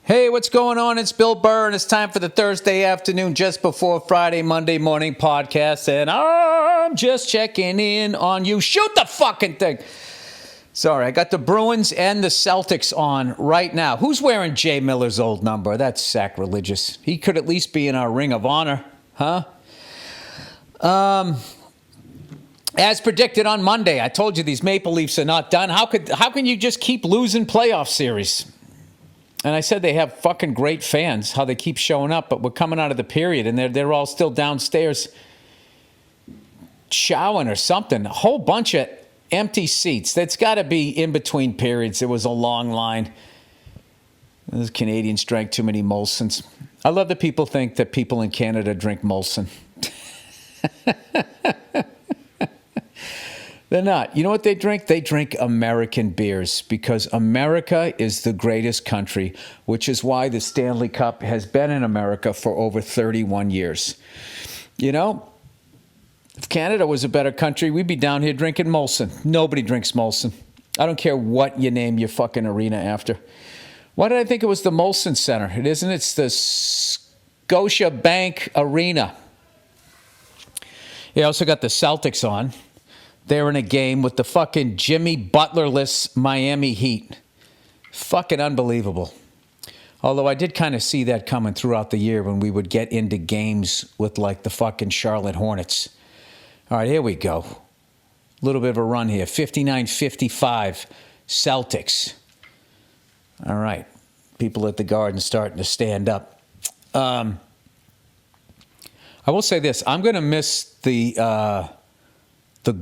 Hey, what's going on? It's Bill Burr, and it's time for the Thursday afternoon, just before Friday, Monday morning podcast, and I'm just checking in on you. Shoot the fucking thing. Sorry, I got the Bruins and the Celtics on right now. Who's wearing Jay Miller's old number? That's sacrilegious. He could at least be in our Ring of Honor, huh? As predicted on Monday, I told you these Maple Leafs are not done. How can you just keep losing playoff series? And I said they have fucking great fans, how they keep showing up, but we're coming out of the period, and they're all still downstairs showering or something. A whole bunch of empty seats. That's got to be in between periods. It was a long line. Those Canadians drank too many Molsons. I love that people think that people in Canada drink Molson. They're not. You know what they drink? They drink American beers because America is the greatest country, which is why the Stanley Cup has been in America for over 31 years. You know, if Canada was a better country, we'd be down here drinking Molson. Nobody drinks Molson. I don't care what you name your fucking arena after. Why did I think it was the Molson Center? It isn't. It's the Scotia Bank Arena. You also got the Celtics on. They're in a game with the fucking Jimmy Butler-less Miami Heat. Fucking unbelievable. Although I did kind of see that coming throughout the year when we would get into games with like the fucking Charlotte Hornets. All right, here we go. A little bit of a run here. 59-55 Celtics. All right. People at the Garden starting to stand up. I will say this. I'm going to miss the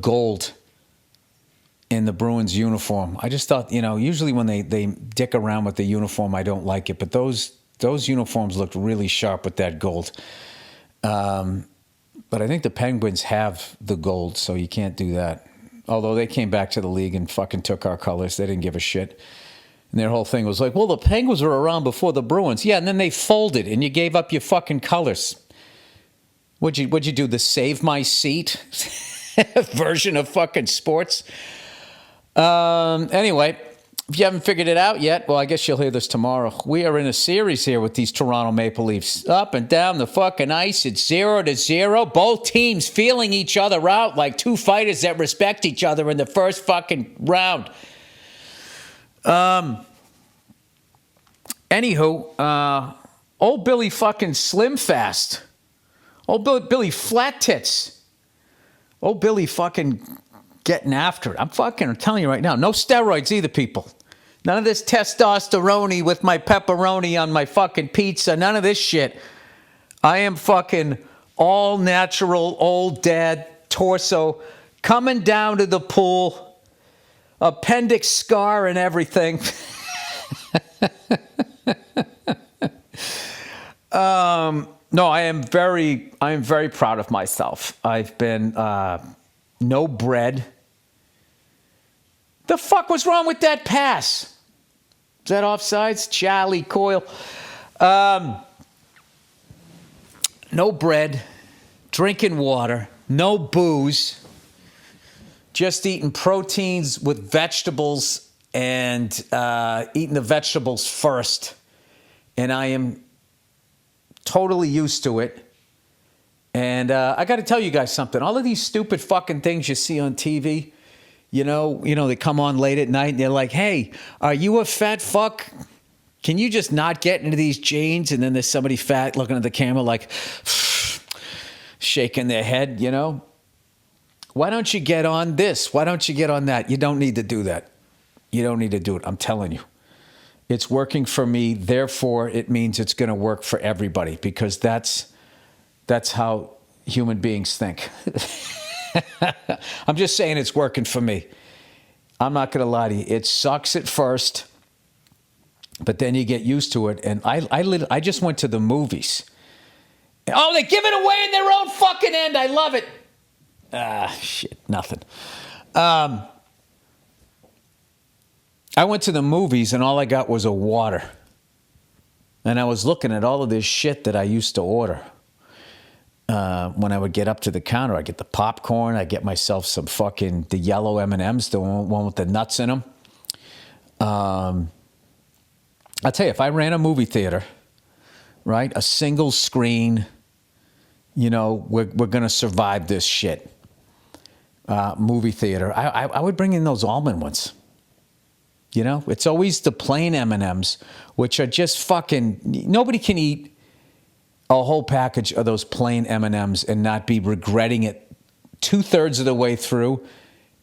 gold in the Bruins uniform. I just thought, usually when they dick around with the uniform, I don't like it. But those uniforms looked really sharp with that gold. But I think the Penguins have the gold, so you can't do that. Although they came back to the league and fucking took our colors. They didn't give a shit. And their whole thing was like, well, the Penguins were around before the Bruins. Yeah, and then they folded, and you gave up your fucking colors. What'd you do, the save my seat version of fucking sports? Anyway, if you haven't figured it out yet, well, I guess you'll hear this tomorrow. We are in a series here with these Toronto Maple Leafs. Up and down the fucking ice, it's 0-0. Both teams feeling each other out like two fighters that respect each other in the first fucking round. Anywho, old Billy fucking Slim Fast. Old Billy Flat Tits. Old Billy fucking getting after it. I'm telling you right now, no steroids either, people. None of this testosterone with my pepperoni on my fucking pizza. None of this shit. I am fucking all natural old dad torso coming down to the pool. Appendix scar and everything. No, I am very proud of myself. I've been no bread. The fuck was wrong with that pass? Is that offsides? Charlie Coyle. No bread, drinking water, no booze, just eating proteins with vegetables and eating the vegetables first. And I am totally used to it. And I got to tell you guys something. All of these stupid fucking things you see on TV, they come on late at night and they're like, hey, are you a fat fuck? Can you just not get into these jeans? And then there's somebody fat looking at the camera like shaking their head, Why don't you get on this? Why don't you get on that? You don't need to do that. You don't need to do it. I'm telling you. It's working for me, therefore it means it's going to work for everybody because that's how human beings think. I'm just saying it's working for me. I'm not going to lie to you. It sucks at first, but then you get used to it. And I just went to the movies. Oh, they give it away in their own fucking end. I love it. Shit, nothing. I went to the movies and all I got was a water. And I was looking at all of this shit that I used to order. When I would get up to the counter, I get the popcorn. I get myself some the yellow M&Ms, the one with the nuts in them. I'll tell you, if I ran a movie theater, right, a single screen, we're going to survive this shit. Movie theater. I would bring in those almond ones. It's always the plain M&Ms, which are just fucking. Nobody can eat a whole package of those plain M&Ms and not be regretting it 2/3 of the way through,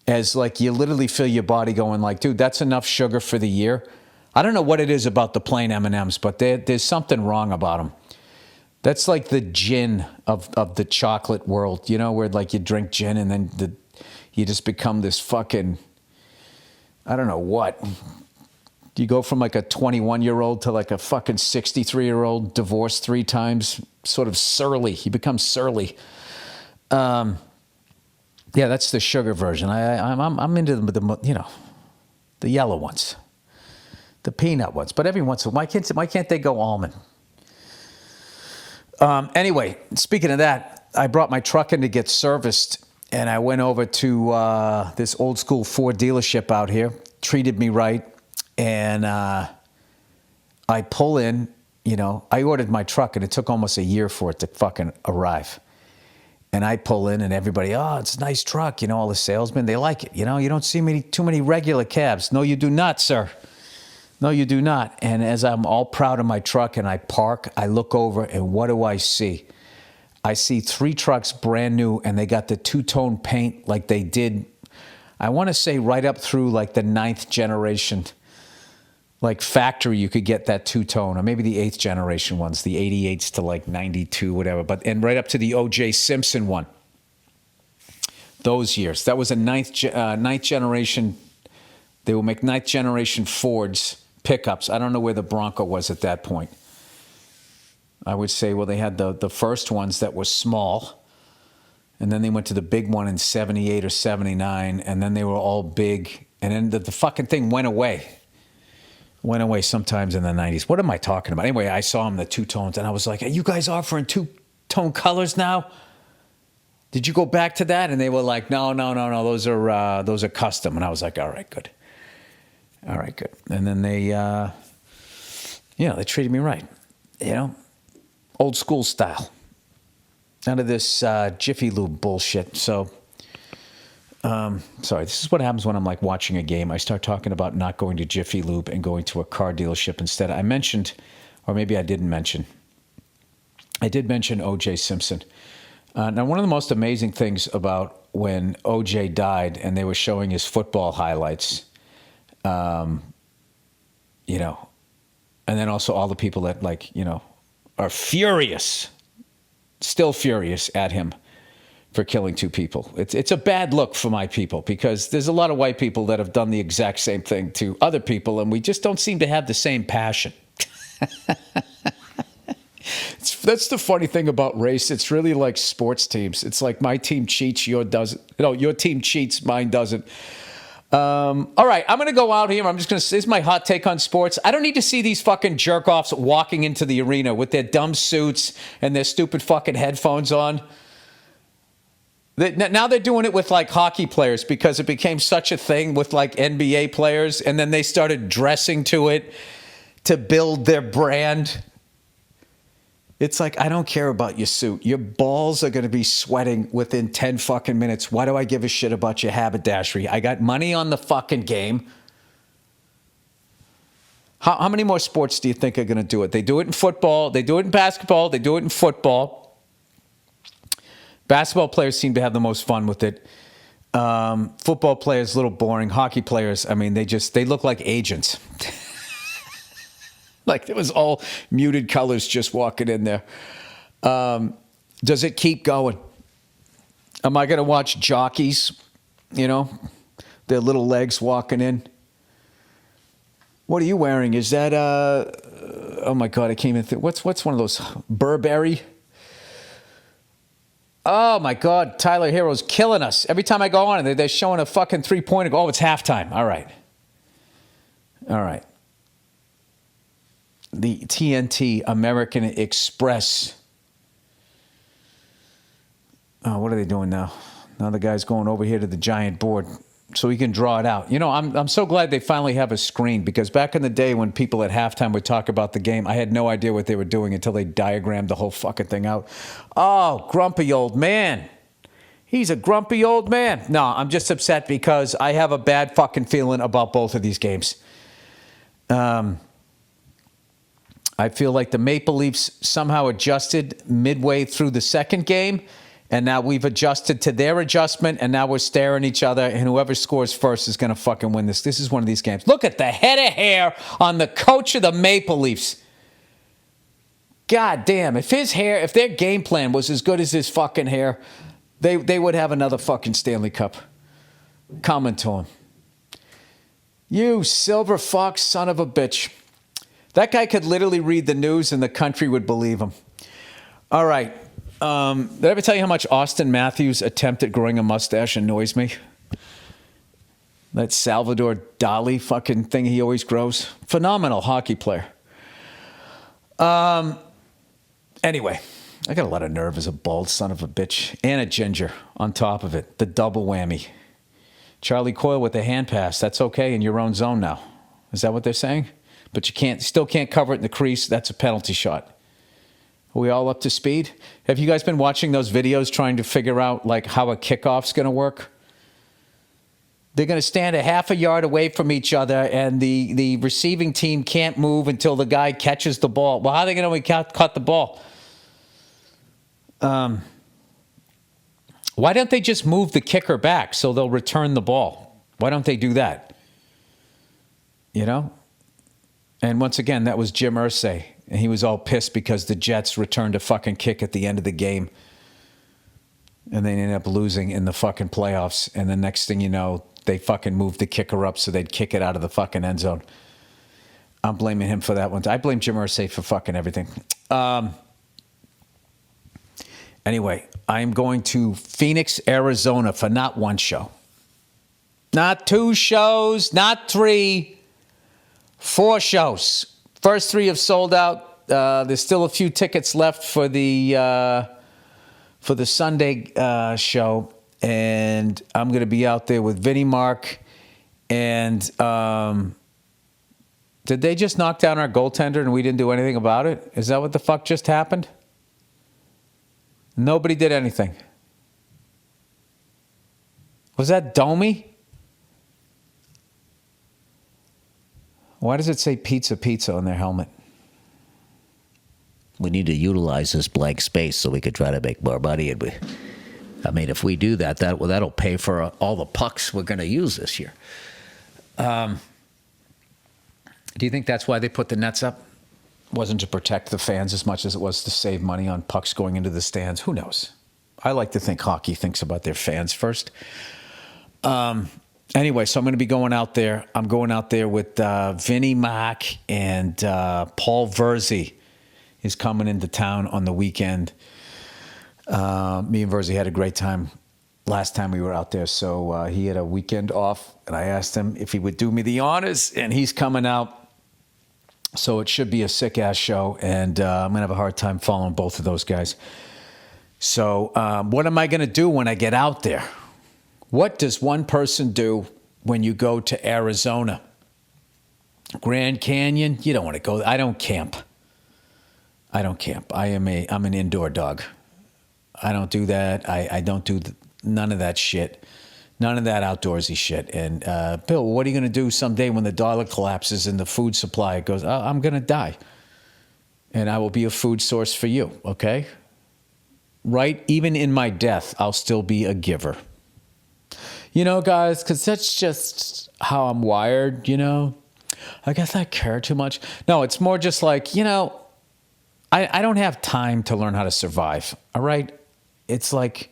as like you literally feel your body going like, dude, that's enough sugar for the year. I don't know what it is about the plain M&Ms, but there's something wrong about them. That's like the gin of the chocolate world, where like you drink gin and then you just become this fucking, I don't know what. You go from like a 21-year-old to like a fucking 63-year-old, divorced 3 times, sort of surly. You become surly. Yeah, that's the sugar version. I'm into the yellow ones, the peanut ones. But every once in a while, why can't they go almond? Anyway, speaking of that, I brought my truck in to get serviced, and I went over to this old school Ford dealership out here. Treated me right, and I pull in. I ordered my truck, and it took almost a year for it to fucking arrive. And I pull in, and everybody, oh, it's a nice truck. All the salesmen, they like it. You don't see too many regular cabs. No, you do not, sir. No, you do not. And as I'm all proud of my truck and I park, I look over, and what do I see? I see 3 trucks brand new, and they got the 2-tone paint like they did, I want to say right up through like the 9th generation. Like factory, you could get that 2-tone, or maybe the 8th generation ones, the 88s to like 92, whatever. And right up to the O.J. Simpson one. Those years. That was a 9th generation. They will make 9th generation Fords pickups. I don't know where the Bronco was at that point. I would say, well, they had the first ones that were small, and then they went to the big one in 78 or 79, and then they were all big, and then the fucking thing went away. Went away sometimes in the 90s. What am I talking about? Anyway, I saw them, the 2-tones, and I was like, are you guys offering 2-tone colors now? Did you go back to that? And they were like, no, those are custom. And I was like, all right, good. And then they treated me right, old school style. None of this Jiffy Lube bullshit. So, sorry, this is what happens when I'm like watching a game. I start talking about not going to Jiffy Lube and going to a car dealership instead. I mentioned, or maybe I didn't mention, O.J. Simpson. Now, one of the most amazing things about when O.J. died and they were showing his football highlights, and then also all the people that are furious, still furious at him for killing 2 people. It's a bad look for my people, because there's a lot of white people that have done the exact same thing to other people, and we just don't seem to have the same passion. That's the funny thing about race. It's really like sports teams. It's like my team cheats, yours doesn't. Your team cheats, mine doesn't. All right, I'm going to go out here. This is my hot take on sports. I don't need to see these fucking jerk-offs walking into the arena with their dumb suits and their stupid fucking headphones on. Now they're doing it with like hockey players, because it became such a thing with like NBA players, and then they started dressing to it to build their brand. It's like, I don't care about your suit. Your balls are going to be sweating within 10 fucking minutes. Why do I give a shit about your haberdashery? I got money on the fucking game. How many more sports do you think are going to do it? They do it in football. They do it in basketball. They do it in football. Basketball players seem to have the most fun with it. Football players, a little boring. Hockey players, I mean, they look like agents. Like it was all muted colors just walking in there. Does it keep going? Am I going to watch jockeys, their little legs walking in? What are you wearing? Is that, oh my God, I can't even think. What's one of those? Burberry? Oh my God, Tyler Hero's killing us. Every time I go on, they're showing a fucking 3-pointer. Oh, it's halftime. All right. The TNT American Express. Oh, what are they doing now? Now the guy's going over here to the giant board. so he can draw it out. You know, I'm so glad they finally have a screen, because back in the day when people at halftime would talk about the game, I had no idea what they were doing until they diagrammed the whole fucking thing out. Oh, grumpy old man. He's a grumpy old man. No, I'm just upset because I have a bad fucking feeling about both of these games. I feel like the Maple Leafs somehow adjusted midway through the second game, and now we've adjusted to their adjustment, and now we're staring at each other, and whoever scores first is going to fucking win this. This is one of these games. Look at the head of hair on the coach of the Maple Leafs. God damn, if their game plan was as good as his fucking hair, they would have another fucking Stanley Cup. Coming to him. You silver fox son of a bitch. That guy could literally read the news and the country would believe him. All right. Did I ever tell you how much Austin Matthews' attempt at growing a mustache annoys me? That Salvador Dali fucking thing he always grows. Phenomenal hockey player. Anyway, I got a lot of nerve as a bald son of a bitch. And a ginger on top of it. The double whammy. Charlie Coyle with the hand pass. That's okay in your own zone now. Is that what they're saying? But you still can't cover it in the crease. That's a penalty shot. Are we all up to speed? Have you guys been watching those videos trying to figure out like how a kickoff's going to work? They're going to stand a half a yard away from each other, and the receiving team can't move until the guy catches the ball. Well, how are they going to cut the ball? Why don't they just move the kicker back so they'll return the ball? Why don't they do that? You know? And once again, that was Jim Irsay. And he was all pissed because the Jets returned a fucking kick at the end of the game. And they ended up losing in the fucking playoffs. And the next thing you know, they fucking moved the kicker up so they'd kick it out of the fucking end zone. I'm blaming him for that one. I blame Jim Irsay for fucking everything. Anyway, I'm going to Phoenix, Arizona for not one show. Not 2 shows, not 3, 4 shows. First 3 have sold out. There's still a few tickets left for the Sunday show, and I'm going to be out there with Vinnie Mark. And did they just knock down our goaltender and we didn't do anything about it? Is that what the fuck just happened? Nobody did anything. Was that Domi? Why does it say pizza on their helmet? We need to utilize this blank space so we could try to make more money. And if we do that, that'll pay for all the pucks we're going to use this year. Do you think that's why they put the nets up? It wasn't to protect the fans as much as it was to save money on pucks going into the stands. Who knows? I like to think hockey thinks about their fans first. Anyway, so I'm going to be going out there. I'm going out there with Vinnie Mac and Paul Verzi is coming into town on the weekend. Me and Verzi had a great time last time we were out there. So he had a weekend off, and I asked him if he would do me the honors, and he's coming out. So it should be a sick-ass show, and I'm going to have a hard time following both of those guys. So what am I going to do when I get out there? What does one person do when you go to Arizona? Grand Canyon? You don't want to go. I don't camp. I'm an indoor dog. I don't do that. I don't do none of that shit. None of that outdoorsy shit. And Bill, what are you going to do someday when the dollar collapses and the food supply goes, I'm going to die. And I will be a food source for you, okay? Right? Even in my death, I'll still be a giver. You know, guys, because that's just how I'm wired, you know? I guess I care too much. No, it's more just like, you know, I don't have time to learn how to survive, all right? It's like,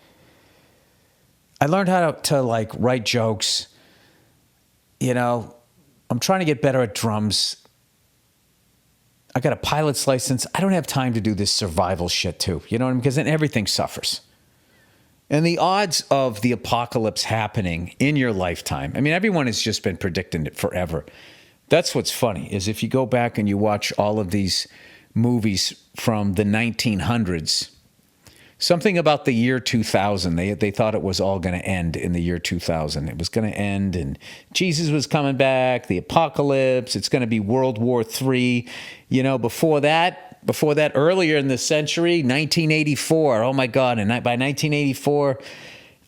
I learned how to like write jokes. You know, I'm trying to get better at drums. I got a pilot's license. I don't have time to do this survival shit too. You know what I mean? Because then everything suffers. And the odds of the apocalypse happening in your lifetime, I mean, everyone has just been predicting it forever. That's what's funny, is if you go back and you watch all of these movies from the 1900s, Something about the year 2000. They thought it was all going to end in the year 2000. It was going to end, and Jesus was coming back. The apocalypse. It's going to be World War III. You know, before that, earlier in the century, 1984. Oh my God! And by 1984,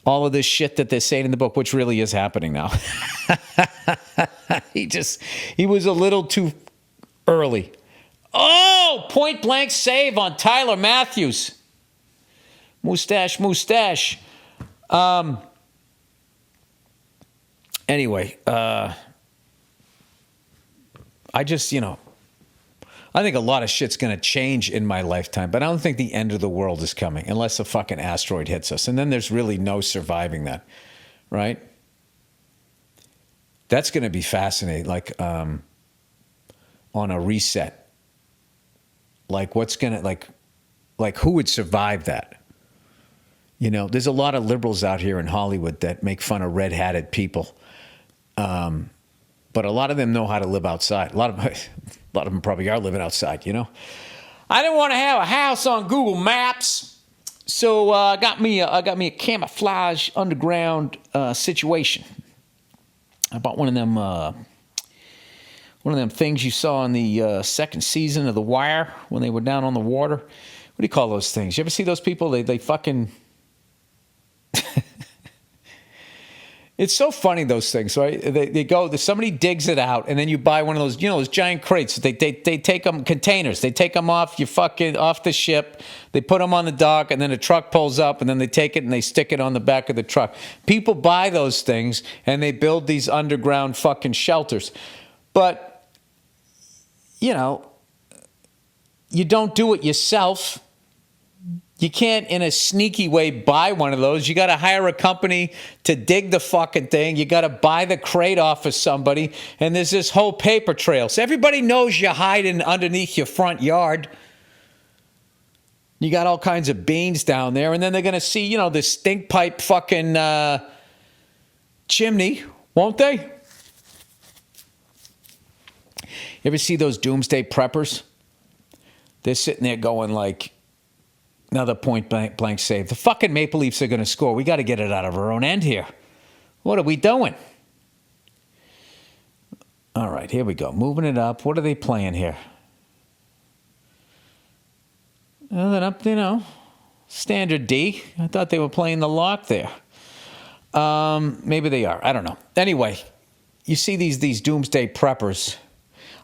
all of this shit that they're saying in the book, which really is happening now. He was a little too early. Oh, point blank save on Tyler Matthews. Mustache. Anyway, I just, I think a lot of shit's going to change in my lifetime, but I don't think the end of the world is coming unless a fucking asteroid hits us. And then there's really no surviving that, right? That's going to be fascinating, like on a reset. Like what's going to, like who would survive that? There's a lot of liberals out here in Hollywood that make fun of red-hatted people. But a lot of them know how to live outside. A lot of them probably are living outside, I didn't want to have a house on Google Maps, so I got me a camouflage underground situation. I bought one of them things you saw in the second season of The Wire when they were down on the water. What do you call those things? You ever see those people? They fucking... It's so funny, those things, right? They go, somebody digs it out, and then you buy one of those, those giant crates. They take them, containers. They take them off the ship. They put them on the dock, and then the truck pulls up, and then they take it and they stick it on the back of the truck. People buy those things, and they build these underground fucking shelters. But, you don't do it yourself. You can't, in a sneaky way, buy one of those. You got to hire a company to dig the fucking thing. You got to buy the crate off of somebody. And there's this whole paper trail. So everybody knows you're hiding underneath your front yard. You got all kinds of beans down there. And then they're going to see, the stink pipe fucking chimney, won't they? You ever see those doomsday preppers? They're sitting there going like, another point blank save. The fucking Maple Leafs are going to score. We got to get it out of our own end here. What are we doing? All right, here we go. Moving it up. What are they playing here? Well, then up, standard D. I thought they were playing the lock there. Maybe they are. I don't know. Anyway, you see these doomsday preppers.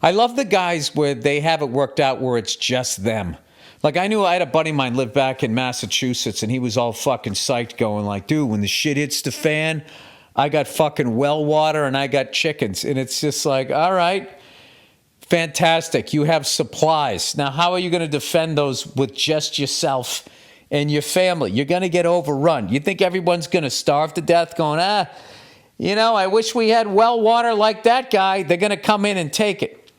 I love the guys where they have it worked out where it's just them. Like I had a buddy of mine live back in Massachusetts, and he was all fucking psyched going like, dude, when the shit hits the fan, I got fucking well water and I got chickens. And it's just like, all right, fantastic. You have supplies. Now, how are you going to defend those with just yourself and your family? You're going to get overrun. You think everyone's going to starve to death going, I wish we had well water like that guy. They're going to come in and take it.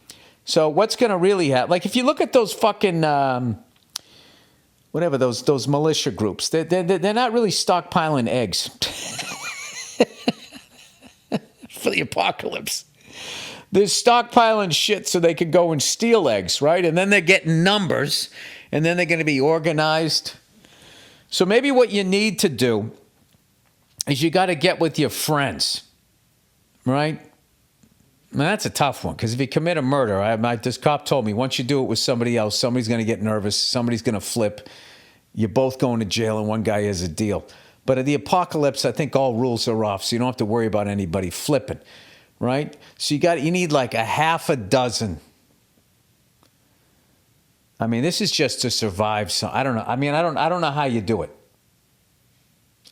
So what's going to really happen? Like if you look at those fucking... whatever, those militia groups, they're not really stockpiling eggs for the apocalypse. They're stockpiling shit so they can go and steal eggs, right? And then they're getting numbers, and then they're going to be organized. So maybe what you need to do is you got to get with your friends, right? Now, that's a tough one, because if you commit a murder, this cop told me, once you do it with somebody else, somebody's going to get nervous, somebody's going to flip, you're both going to jail, and one guy has a deal. But at the apocalypse, I think all rules are off, so you don't have to worry about anybody flipping, right? So you need like a half a dozen. I mean, this is just to survive. So I don't know. I mean, I don't know how you do it.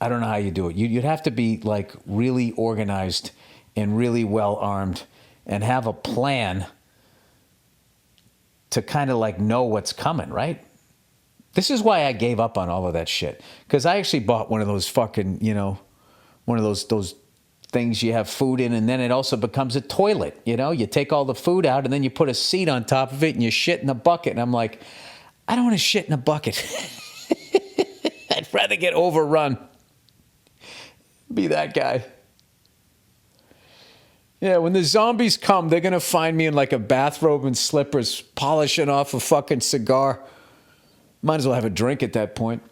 I don't know how you do it. You'd have to be like really organized and really well armed, and have a plan to kind of like know what's coming, right? This is why I gave up on all of that shit. Because I actually bought one of those fucking, one of those things you have food in, and then it also becomes a toilet, You take all the food out, and then you put a seat on top of it, and you shit in a bucket. And I'm like, I don't want to shit in a bucket. I'd rather get overrun. Be that guy. Yeah, when the zombies come, they're going to find me in like a bathrobe and slippers, polishing off a fucking cigar. Might as well have a drink at that point.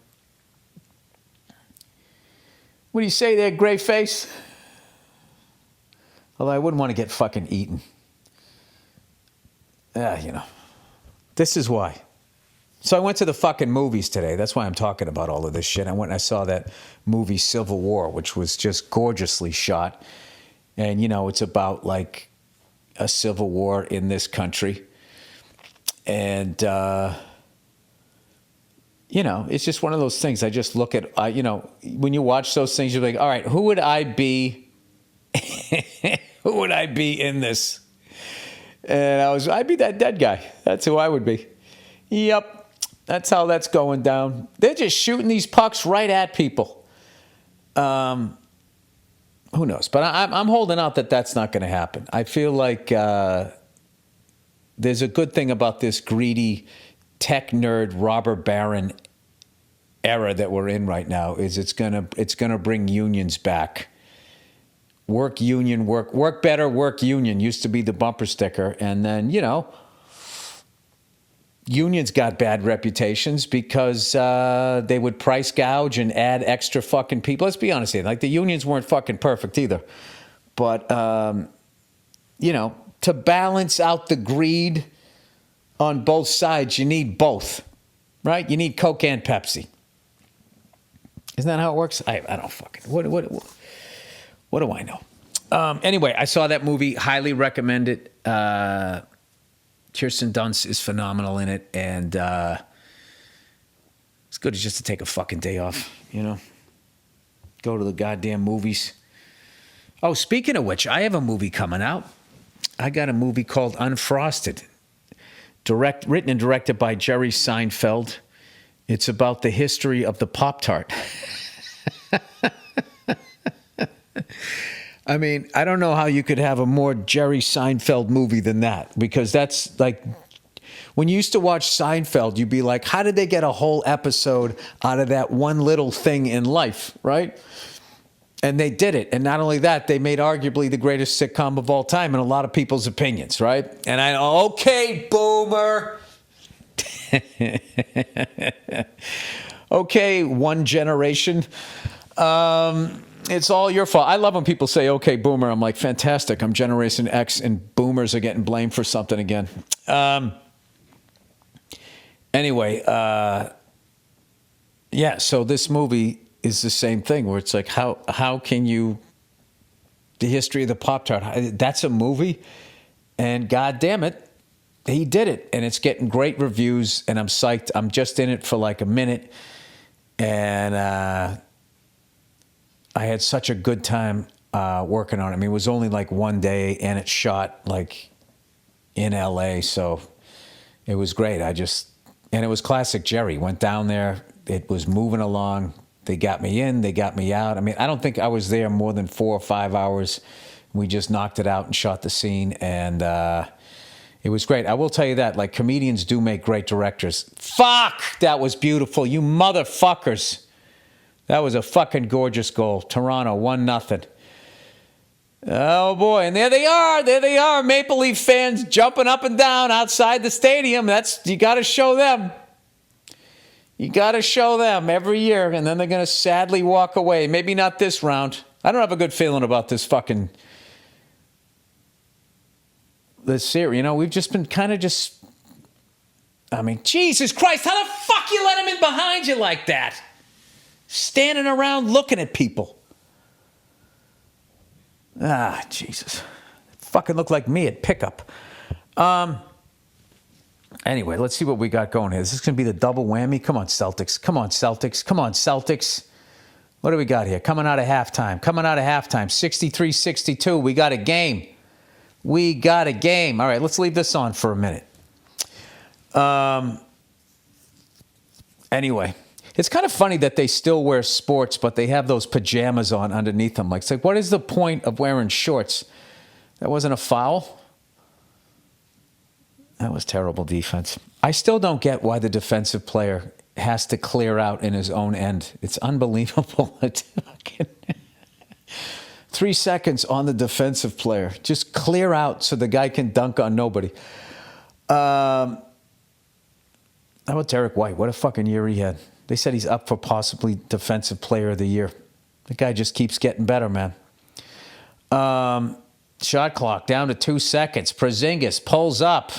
What do you say there, gray face? Although I wouldn't want to get fucking eaten. You know. This is why. So I went to the fucking movies today. That's why I'm talking about all of this shit. I went and I saw that movie Civil War, which was just gorgeously shot. And, you know, it's about like a civil war in this country. And, you know, it's just one of those things. I just look at, you know, when you watch those things, you're like, all right, who would I be? Who would I be in this? And I'd be that dead guy. That's who I would be. Yep. That's how that's going down. They're just shooting these pucks right at people. Who knows? But I'm holding out that that's not going to happen. I feel like there's a good thing about this greedy tech nerd robber baron era that we're in right now is it's gonna bring unions back. Work union, work better, work union used to be the bumper sticker. And then, you know, unions got bad reputations because they would price gouge and add extra fucking people. Let's be honest here. Like, the unions weren't fucking perfect either. But, you know, to balance out the greed on both sides, you need both, right? You need Coke and Pepsi. Isn't that how it works? I don't fucking... What do I know? Anyway, I saw that movie. Highly recommend it. Kirsten Dunst is phenomenal in it. And it's good just to take a fucking day off, you know? Go to the goddamn movies. Oh, speaking of which, I have a movie coming out. I got a movie called Unfrosted. Written and directed by Jerry Seinfeld. It's about the history of the Pop Tart. I mean, I don't know how you could have a more Jerry Seinfeld movie than that, because that's like, when you used to watch Seinfeld, you'd be like, how did they get a whole episode out of that one little thing in life, right? And they did it. And not only that, they made arguably the greatest sitcom of all time in a lot of people's opinions, right? And okay, boomer. Okay, one generation. It's all your fault. I love when people say, okay, boomer. I'm like, fantastic. I'm Generation X, and boomers are getting blamed for something again. Anyway, yeah, so this movie is the same thing where it's like, how can you, the history of the Pop-Tart, that's a movie, and God damn it, he did it, and it's getting great reviews, and I'm psyched. I'm just in it for like a minute, and I had such a good time working on it. I mean, it was only like one day, and it shot like in LA, so it was great. And it was classic Jerry. Went down there, it was moving along. They got me in, they got me out. I mean, I don't think I was there more than 4 or 5 hours. We just knocked it out and shot the scene, and it was great. I will tell you that, like, comedians do make great directors. Fuck, that was beautiful, you motherfuckers. That was a fucking gorgeous goal. Toronto, 1-0. Oh, boy. And there they are. Maple Leaf fans jumping up and down outside the stadium. You got to show them. You got to show them every year, and then they're going to sadly walk away. Maybe not this round. I don't have a good feeling about this series. You know, we've just been kind of I mean, Jesus Christ, how the fuck you let him in behind you like that? Standing around looking at people. Ah, Jesus. Fucking look like me at pickup. Anyway, let's see what we got going here. Is this going to be the double whammy? Come on, Celtics. Come on, Celtics. Come on, Celtics. What do we got here? Coming out of halftime. 63-62. We got a game. All right, let's leave this on for a minute. Anyway. It's kind of funny that they still wear sports, but they have those pajamas on underneath them. Like, it's like, what is the point of wearing shorts? That wasn't a foul? That was terrible defense. I still don't get why the defensive player has to clear out in his own end. It's unbelievable. 3 seconds on the defensive player. Just clear out so the guy can dunk on nobody. How about Derek White? What a fucking year he had. They said he's up for possibly Defensive Player of the Year. The guy just keeps getting better, man. Shot clock down to 2 seconds. Porzingis pulls up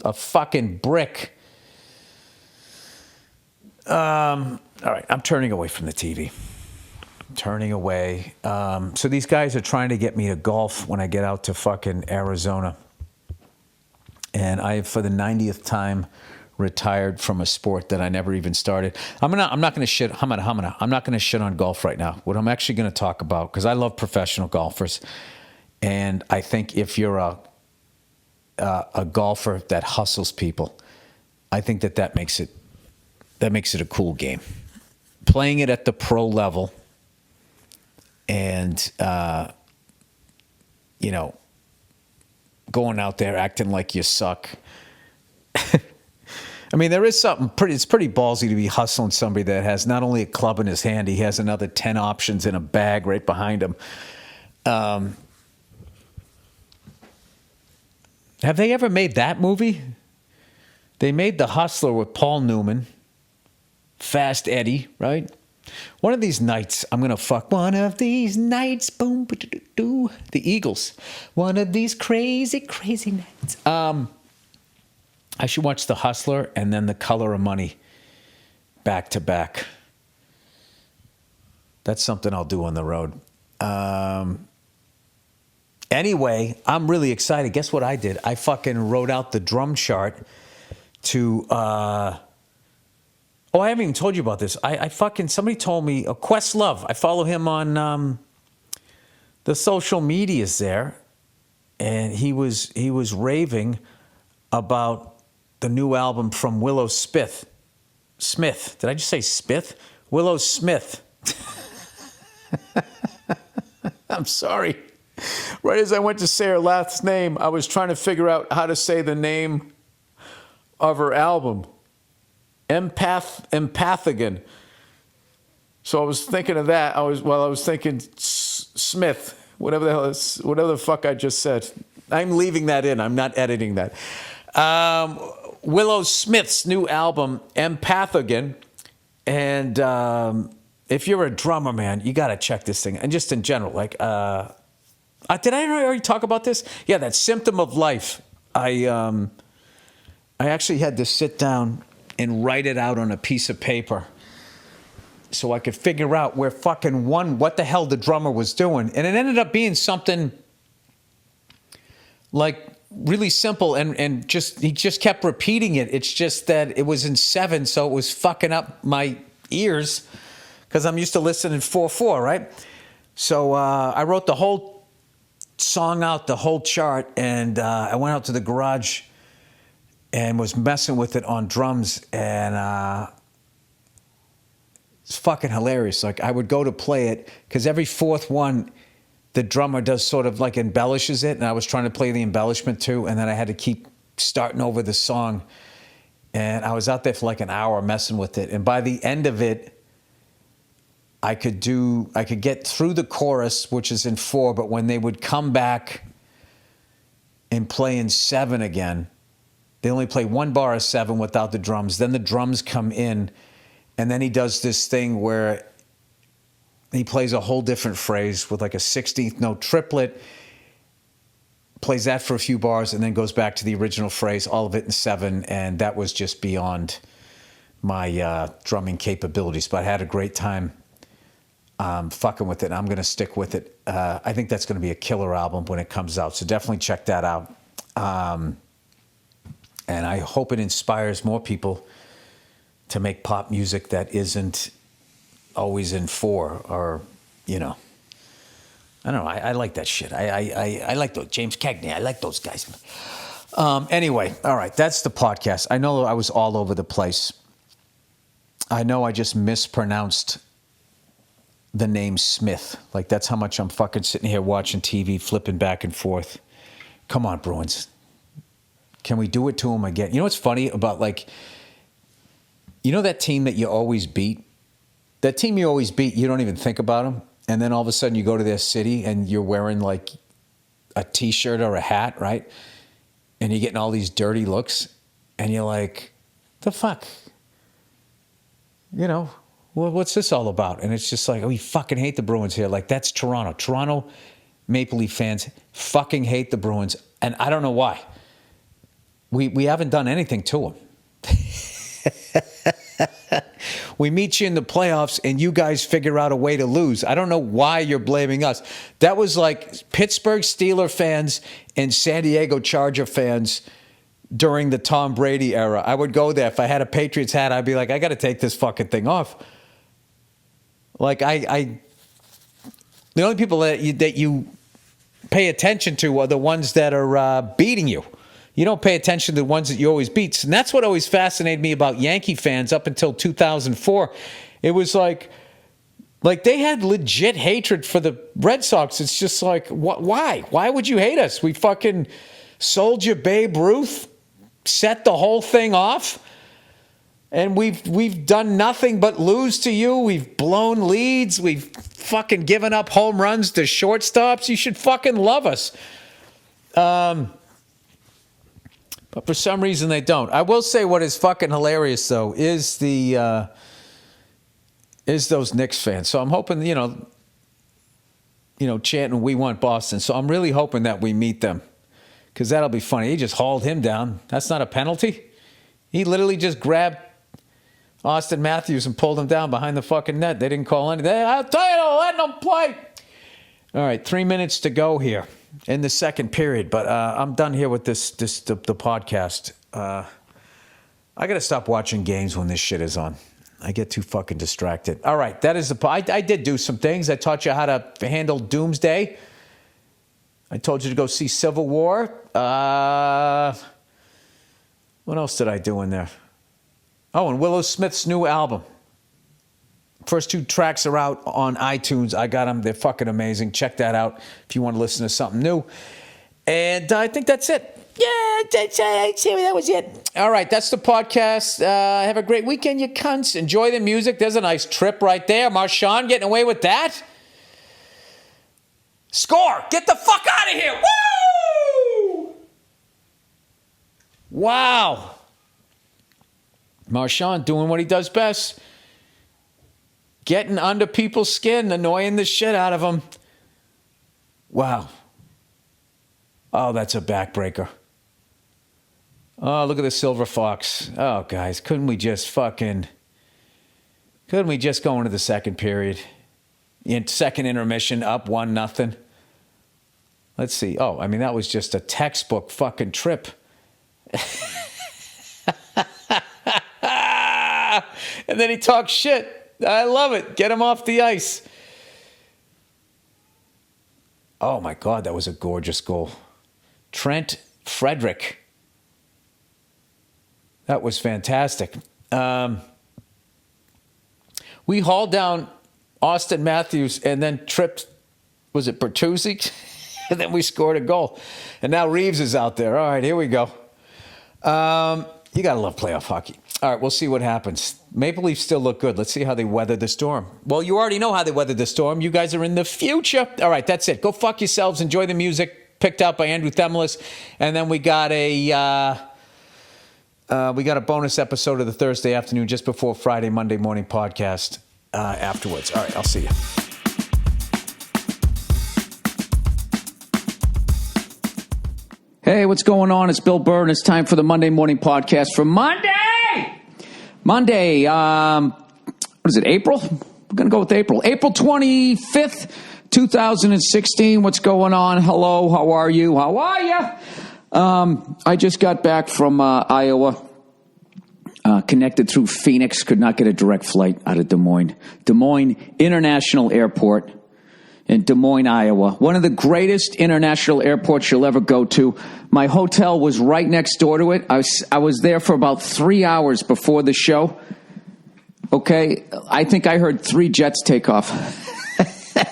a fucking brick. All right, I'm turning away from the TV. Turning away. So these guys are trying to get me to golf when I get out to fucking Arizona. And I, for the 90th time, retired from a sport that I never even started. I'm not going to shit. I'm not going to shit on golf right now. What I'm actually going to talk about, because I love professional golfers, and I think if you're a golfer that hustles people, I think that makes it a cool game. Playing it at the pro level, and going out there acting like you suck. I mean, there is something it's pretty ballsy to be hustling somebody that has not only a club in his hand, he has another 10 options in a bag right behind him. Have they ever made that movie? They made The Hustler with Paul Newman, Fast Eddie, right? One of these nights, I'm going to fuck. One of these nights, boom, the Eagles. One of these crazy, crazy nights. I should watch The Hustler and then The Color of Money back to back. That's something I'll do on the road. Anyway, I'm really excited. Guess what I did? I fucking wrote out the drum chart to... I haven't even told you about this. Somebody told me, Questlove, I follow him on the social medias there, and he was raving about the new album from Willow Smith. Did I just say Smith? Willow Smith. I'm sorry. Right as I went to say her last name, I was trying to figure out how to say the name of her album. Empathogen. So I was thinking of that. I was thinking Smith, whatever the fuck I just said. I'm leaving that in. I'm not editing that. Willow Smith's new album, Empathogen. And if you're a drummer, man, you got to check this thing. And just in general, did I already talk about this? Yeah, that Symptom of Life. I actually had to sit down and write it out on a piece of paper so I could figure out where fucking what the hell the drummer was doing. And it ended up being something like really simple and he just kept repeating it. It's just that it was in 7, so it was fucking up my ears because I'm used to listening 4/4, right? So I wrote the whole song out, the whole chart, and I went out to the garage and was messing with it on drums, and it's fucking hilarious. Like, I would go to play it, because every fourth one, the drummer does sort of like embellishes it, and I was trying to play the embellishment too, and then I had to keep starting over the song, and I was out there for like an hour messing with it, and by the end of it, I could get through the chorus, which is in 4, but when they would come back and play in 7 again, they only play 1 bar of 7 without the drums. Then the drums come in, and then he does this thing where he plays a whole different phrase with like a 16th note triplet, plays that for a few bars, and then goes back to the original phrase, all of it in 7, and that was just beyond my drumming capabilities. But I had a great time fucking with it, and I'm going to stick with it. I think that's going to be a killer album when it comes out, so definitely check that out. And I hope it inspires more people to make pop music that isn't always in 4 or, I don't know. I like that shit. I like those. James Cagney. I like those guys. Anyway, all right. That's the podcast. I know I was all over the place. I know I just mispronounced the name Smith. Like, that's how much I'm fucking sitting here watching TV, flipping back and forth. Come on, Bruins. Can we do it to them again? You know what's funny about, like, that team that you always beat? That team you always beat, you don't even think about them. And then all of a sudden you go to their city and you're wearing like a T-shirt or a hat, right? And you're getting all these dirty looks. And you're like, the fuck? well, what's this all about? And it's just like, we fucking hate the Bruins here. Like, that's Toronto. Toronto Maple Leaf fans fucking hate the Bruins, and I don't know why. We haven't done anything to them. We meet you in the playoffs, and you guys figure out a way to lose. I don't know why you're blaming us. That was like Pittsburgh Steeler fans and San Diego Charger fans during the Tom Brady era. I would go there. If I had a Patriots hat, I'd be like, I got to take this fucking thing off. Like, the only people that you pay attention to are the ones that are beating you. You don't pay attention to the ones that you always beat. And that's what always fascinated me about Yankee fans up until 2004. It was like they had legit hatred for the Red Sox. It's just like, why? Why would you hate us? We fucking sold you Babe Ruth, set the whole thing off, and we've done nothing but lose to you. We've blown leads. We've fucking given up home runs to shortstops. You should fucking love us. But for some reason they don't. I will say what is fucking hilarious though is those Knicks fans. So I'm hoping, chanting "We want Boston." So I'm really hoping that we meet them, because that'll be funny. He just hauled him down. That's not a penalty. He literally just grabbed Austin Matthews and pulled him down behind the fucking net. They didn't call anything. I'll tell you, I'll let them play. All right, 3 minutes to go here in the second period, but I'm done here with the podcast. I got to stop watching games when this shit is on. I get too fucking distracted. All right, that is I did do some things. I taught you how to handle Doomsday. I told you to go see Civil War. What else did I do in there? Oh, and Willow Smith's new album. First 2 tracks are out on iTunes. I got them. They're fucking amazing. Check that out if you want to listen to something new. And I think that's it. Yeah, that was it. All right, that's the podcast. Have a great weekend, you cunts. Enjoy the music. There's a nice trip right there. Marshawn getting away with that. Score! Get the fuck out of here! Woo! Wow. Marshawn doing what he does best. Getting under people's skin, annoying the shit out of them. Wow. Oh, that's a backbreaker. Oh, look at the Silver Fox. Oh, guys, couldn't we just go into the second period? In second intermission, up 1-0. Let's see. Oh, I mean, that was just a textbook fucking trip. And then he talks shit. I love it. Get him off the ice. Oh, my God, that was a gorgeous goal. Trent Frederick. That was fantastic. We hauled down Austin Matthews and then tripped, was it Bertuzzi? And then we scored a goal. And now Reeves is out there. All right, here we go. You got to love playoff hockey. All right, we'll see what happens. Maple Leafs still look good. Let's see how they weather the storm. Well, you already know how they weather the storm. You guys are in the future. All right, that's it. Go fuck yourselves. Enjoy the music picked out by Andrew Themelis. And then we got a bonus episode of the Thursday afternoon just before Friday, Monday morning podcast afterwards. All right, I'll see you. Hey, what's going on? It's Bill Burr, and it's time for the Monday morning podcast for Monday, what is it, April? We're going to go with April. April 25th, 2016. What's going on? Hello, how are you? How are you? I just got back from Iowa, connected through Phoenix, could not get a direct flight out of Des Moines. Des Moines International Airport in Des Moines, Iowa. One of the greatest international airports you'll ever go to. My hotel was right next door to it. I was there for about 3 hours before the show. Okay, I think I heard 3 jets take off.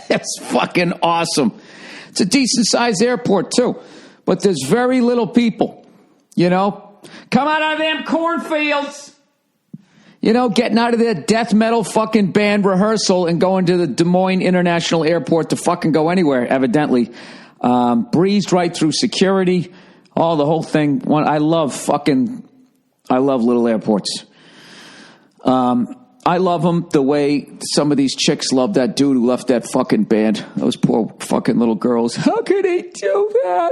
It's fucking awesome. It's a decent-sized airport, too. But there's very little people, Come out of them cornfields. Getting out of their death metal fucking band rehearsal and going to the Des Moines International Airport to fucking go anywhere, evidently. Breezed right through security. Oh, the whole thing. I love little airports. I love him the way some of these chicks love that dude who left that fucking band. Those poor fucking little girls. How could he do that?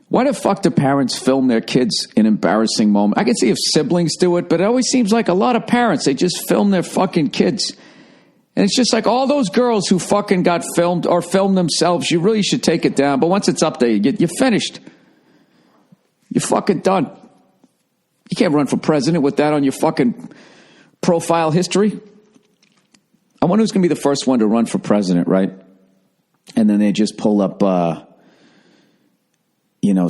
Why the fuck do parents film their kids in embarrassing moments? I can see if siblings do it, but it always seems like a lot of parents, they just film their fucking kids. And it's just like all those girls who fucking got filmed or filmed themselves, you really should take it down. But once it's up there, you're finished. You're fucking done. You can't run for president with that on your fucking profile history. I wonder who's going to be the first one to run for president, right? And then they just pull up,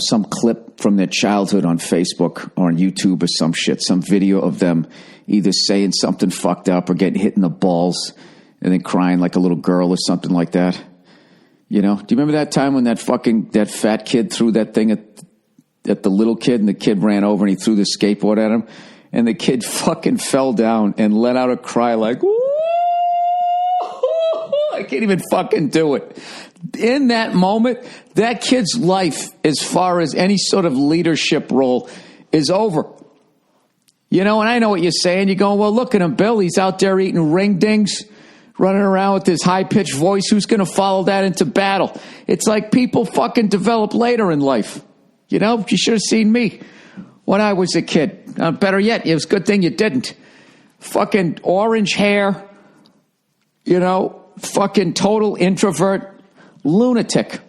some clip from their childhood on Facebook or on YouTube or some shit, some video of them either saying something fucked up or getting hit in the balls and then crying like a little girl or something like that. You know, do you remember that time when that fat kid threw that thing at the little kid and the kid ran over and he threw the skateboard at him and the kid fucking fell down and let out a cry like, woo! I can't even fucking do it. In that moment, that kid's life, as far as any sort of leadership role, is over. You know, and I know what you're saying. You're going, well, look at him, Bill. He's out there eating ring dings, running around with his high-pitched voice. Who's going to follow that into battle? It's like people fucking develop later in life. You know, you should have seen me when I was a kid. Better yet, it was a good thing you didn't. Fucking orange hair, fucking total introvert. Lunatic.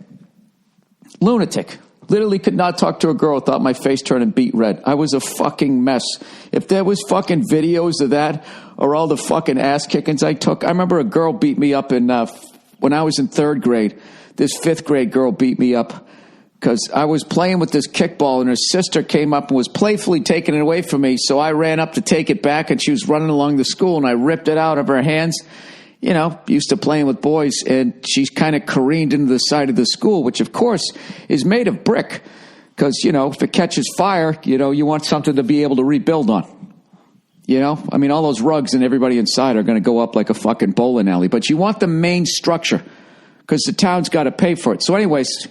Literally could not talk to a girl without my face turning beet red. I was a fucking mess. If there was fucking videos of that or all the fucking ass kickings I took. I remember a girl beat me up when I was in third grade. This fifth grade girl beat me up because I was playing with this kickball and her sister came up and was playfully taking it away from me. So I ran up to take it back and she was running along the school and I ripped it out of her hands. Used to playing with boys, and she's kind of careened into the side of the school, which, of course, is made of brick. Because, if it catches fire, you want something to be able to rebuild on. All those rugs and everybody inside are going to go up like a fucking bowling alley. But you want the main structure, because the town's got to pay for it. So anyways,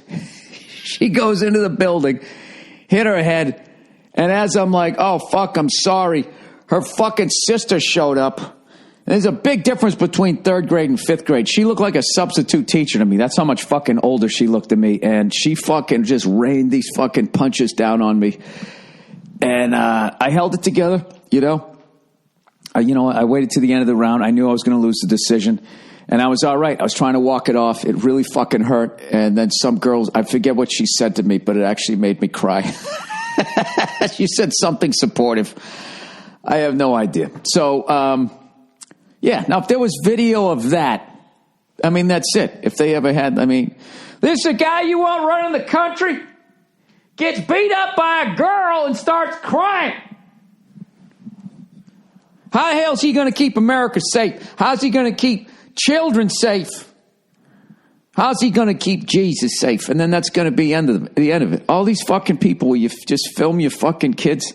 she goes into the building, hit her head, and as I'm like, oh, fuck, I'm sorry, her fucking sister showed up. There's a big difference between third grade and fifth grade. She looked like a substitute teacher to me. That's how much fucking older she looked to me. And she fucking just rained these fucking punches down on me. And I held it together, I waited to the end of the round. I knew I was going to lose the decision. And I was all right. I was trying to walk it off. It really fucking hurt. And then some girls, I forget what she said to me, but it actually made me cry. She said something supportive. I have no idea. So, yeah, now if there was video of that, that's it. If they ever had, this is a guy you want running the country, gets beat up by a girl and starts crying. How the hell is he going to keep America safe? How's he going to keep children safe? How's he going to keep Jesus safe? And then that's going to be the end of it. All these fucking people where you just film your fucking kids.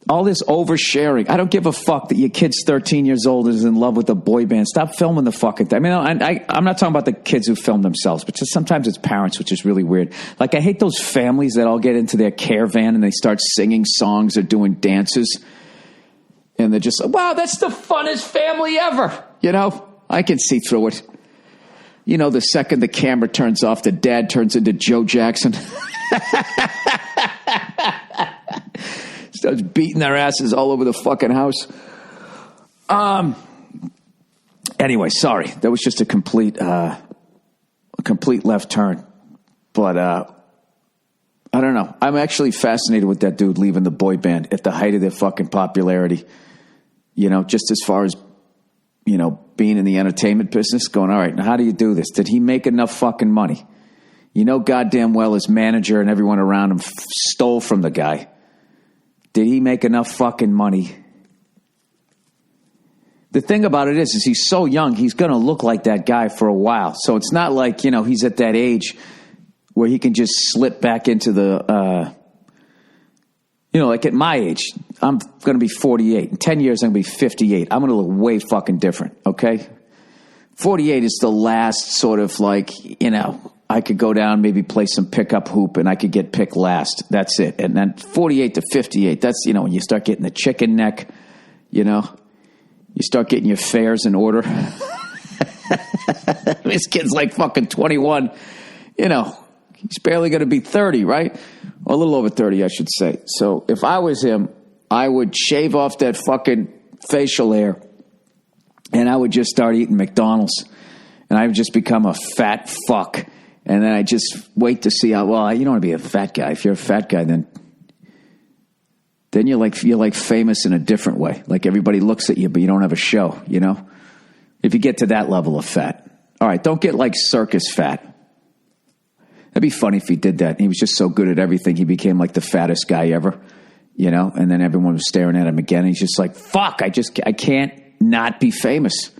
All this oversharing. I don't give a fuck that your kid's 13 years old and is in love with a boy band. Stop filming the fucking thing. I'm not talking about the kids who film themselves, but just sometimes it's parents, which is really weird. Like, I hate those families that all get into their caravan and they start singing songs or doing dances. And they're just like, wow, that's the funnest family ever. I can see through it. The second the camera turns off, the dad turns into Joe Jackson. Starts beating their asses all over the fucking house. Anyway, sorry. That was just a complete left turn. But I don't know. I'm actually fascinated with that dude leaving the boy band at the height of their fucking popularity. Just as far as, being in the entertainment business, going, all right, now how do you do this? Did he make enough fucking money? Goddamn well his manager and everyone around him stole from the guy. Did he make enough fucking money? The thing about it is he's so young, he's going to look like that guy for a while. So it's not like, he's at that age where he can just slip back into the, like at my age, I'm going to be 48. In 10 years, I'm going to be 58. I'm going to look way fucking different, okay? 48 is the last sort of like, I could go down, maybe play some pickup hoop, and I could get picked last. That's it. And then 48 to 58, that's, when you start getting the chicken neck, you start getting your fares in order. This kid's like fucking 21, he's barely going to be 30, right? Or a little over 30, I should say. So if I was him, I would shave off that fucking facial hair and I would just start eating McDonald's and I would just become a fat fuck. And then I just wait to see how, well, you don't want to be a fat guy. If you're a fat guy, then you're like famous in a different way. Like everybody looks at you, but you don't have a show, If you get to that level of fat. All right, don't get like circus fat. That'd be funny if he did that. He was just so good at everything. He became like the fattest guy ever, and then everyone was staring at him again. He's just like, fuck, I can't not be famous.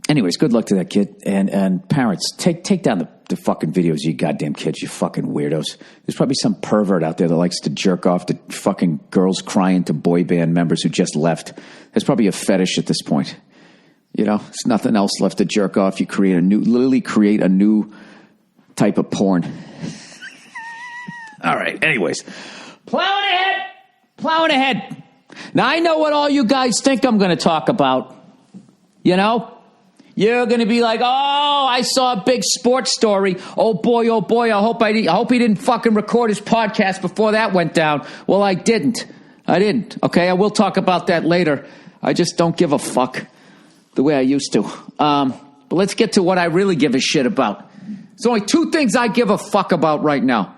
Anyways, good luck to that kid. And parents, take down the fucking videos, you goddamn kids, you fucking weirdos. There's probably some pervert out there that likes to jerk off to fucking girls crying to boy band members who just left. There's probably a fetish at this point. There's nothing else left to jerk off. You literally create a new type of porn. All right, anyways. Plowing ahead. Now, I know what all you guys think I'm going to talk about. You're going to be like, oh, I saw a big sports story. Oh, boy, I hope he didn't fucking record his podcast before that went down. Well, I didn't. Okay, I will talk about that later. I just don't give a fuck the way I used to. But let's get to what I really give a shit about. There's only two things I give a fuck about right now.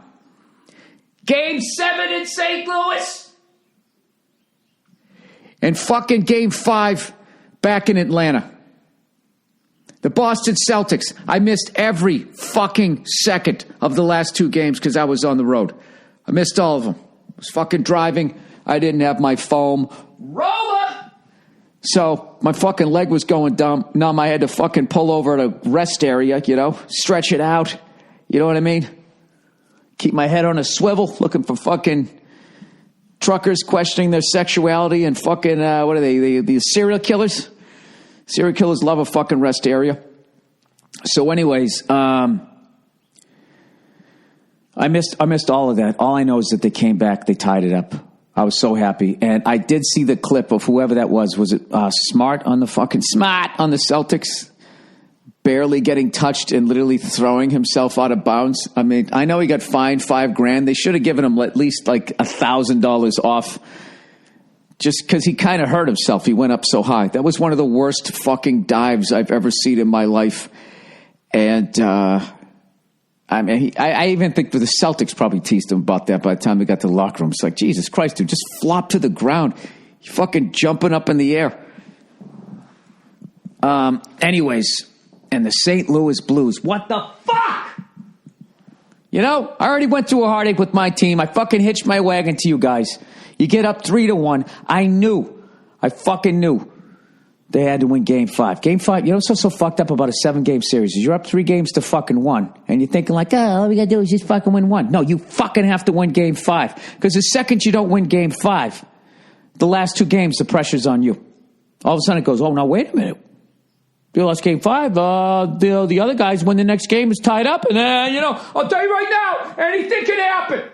Game 7 in St. Louis. And fucking Game 5 back in Atlanta. The Boston Celtics. I missed every fucking second of the last two games because I was on the road. I missed all of them. I was fucking driving. I didn't have my foam roller. So my fucking leg was going numb. I had to fucking pull over at a rest area, stretch it out. You know what I mean? Keep my head on a swivel, looking for fucking truckers questioning their sexuality and fucking, what are they, the serial killers? Serial killers love a fucking rest area. So anyways, I missed all of that. All I know is that they came back, they tied it up. I was so happy. And I did see the clip of whoever that was. Was it Smart on the Celtics? Barely getting touched and literally throwing himself out of bounds. I mean, I know he got fined $5,000. They should have given him at least like $1,000 off just because he kind of hurt himself. He went up so high. That was one of the worst fucking dives I've ever seen in my life. And, I mean, I even think the Celtics probably teased him about that by the time they got to the locker room. It's like, Jesus Christ, dude, just flop to the ground. You're fucking jumping up in the air. Anyways, and the St. Louis Blues. What the fuck? I already went through a heartache with my team. I fucking hitched my wagon to you guys. You get up 3-1. I fucking knew they had to win Game 5. Game 5, what's so fucked up about a 7-game series is you're up 3 games to fucking 1. And you're thinking like, all we got to do is just fucking win 1. No, you fucking have to win Game 5. Because the second you don't win Game 5, the last 2 games, the pressure's on you. All of a sudden it goes, oh, now wait a minute. They lost Game 5. The other guys, when the next game is tied up, and I'll tell you right now, anything can happen.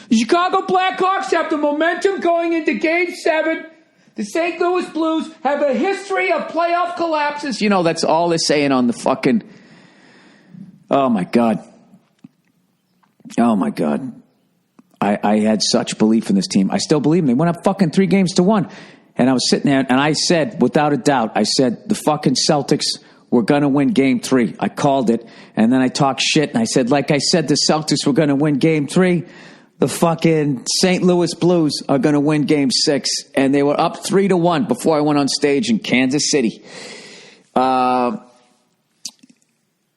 The Chicago Blackhawks have the momentum going into Game 7. The St. Louis Blues have a history of playoff collapses. That's all they're saying on the fucking... Oh, my God. I had such belief in this team. I still believe in them. They went up fucking 3-1. And I was sitting there, and I said, without a doubt, the fucking Celtics were going to win Game 3. I called it, and then I talked shit, and I said, like I said, the Celtics were going to win Game 3. The fucking St. Louis Blues are going to win Game 6. And they were up 3-1 before I went on stage in Kansas City.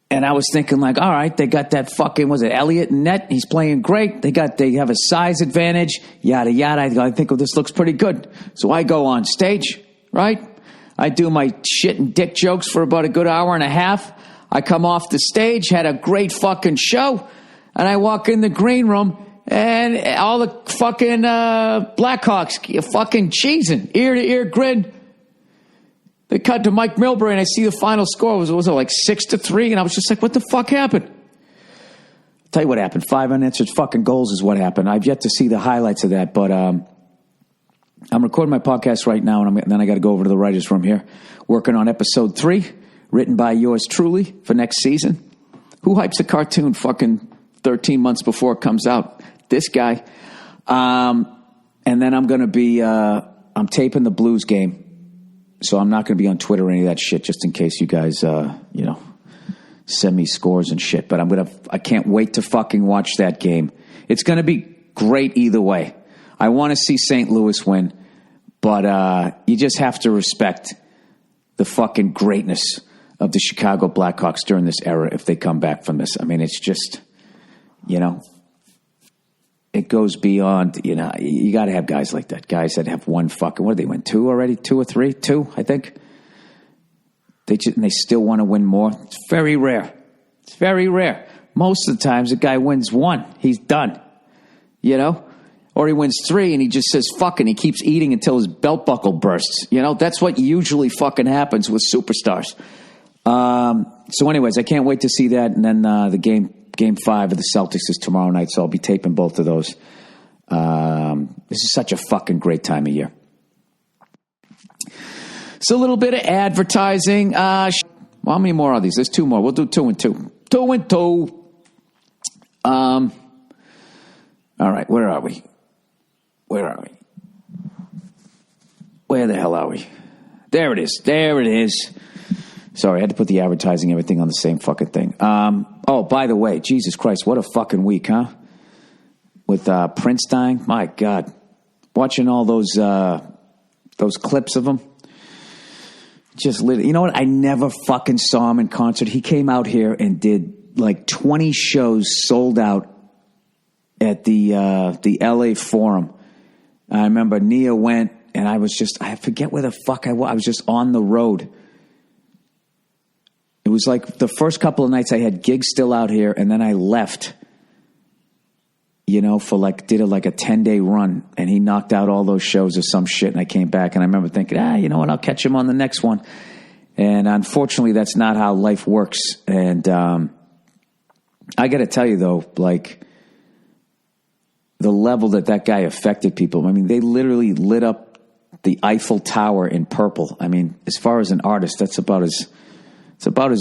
And I was thinking like, all right, they got that fucking, was it Elliott in net? He's playing great. They have a size advantage, yada, yada. I think, this looks pretty good. So I go on stage, right? I do my shit and dick jokes for about a good hour and a half. I come off the stage, had a great fucking show. And I walk in the green room and all the fucking Blackhawks fucking cheesing, ear to ear grin. They cut to Mike Milbury, and I see the final score. Was it like 6-3? And I was just like, what the fuck happened? I'll tell you what happened. 5 unanswered fucking goals is what happened. I've yet to see the highlights of that, but I'm recording my podcast right now, and then I got to go over to the writer's room here, working on episode 3, written by yours truly for next season. Who hypes a cartoon fucking 13 months before it comes out? This guy. And then I'm going to be, I'm taping the Blues game. So I'm not going to be on Twitter or any of that shit, just in case you guys, send me scores and shit. But I can't wait to fucking watch that game. It's going to be great either way. I want to see St. Louis win, but you just have to respect the fucking greatness of the Chicago Blackhawks during this era if they come back from this. I mean, it's just, it goes beyond, you got to have guys like that. Guys that have one fucking, what did they win? 2 already? 2 or 3? 2, I think. And they still want to win more. It's very rare. It's very rare. Most of the times, a guy wins 1. He's done. Or he wins 3 and he just says fuck and he keeps eating until his belt buckle bursts. That's what usually fucking happens with superstars. So anyways, I can't wait to see that. And then the game 5 of the Celtics is tomorrow night, so I'll be taping both of those. This is such a fucking great time of year. So a little bit of advertising. Well, how many more are these? There's 2 more. We'll do 2 and 2. 2 and 2. All right, where are we? Where the hell are we? There it is. Sorry, I had to put the advertising, everything on the same fucking thing. Oh, by the way, Jesus Christ, what a fucking week, huh? With Prince dying, my God. Watching all those clips of him. Just lit. You know what? I never fucking saw him in concert. He came out here and did like 20 shows sold out at the LA Forum. I remember Nia went, and I forget where the fuck I was. I was just on the road. It was like the first couple of nights I had gigs still out here, and then I left, for did a 10-day run, and he knocked out all those shows or some shit, and I came back, and I remember thinking, you know what, I'll catch him on the next one. And unfortunately, that's not how life works. And I got to tell you, though, the level that guy affected people. I mean, they literally lit up the Eiffel Tower in purple. I mean, as far as an artist, that's about as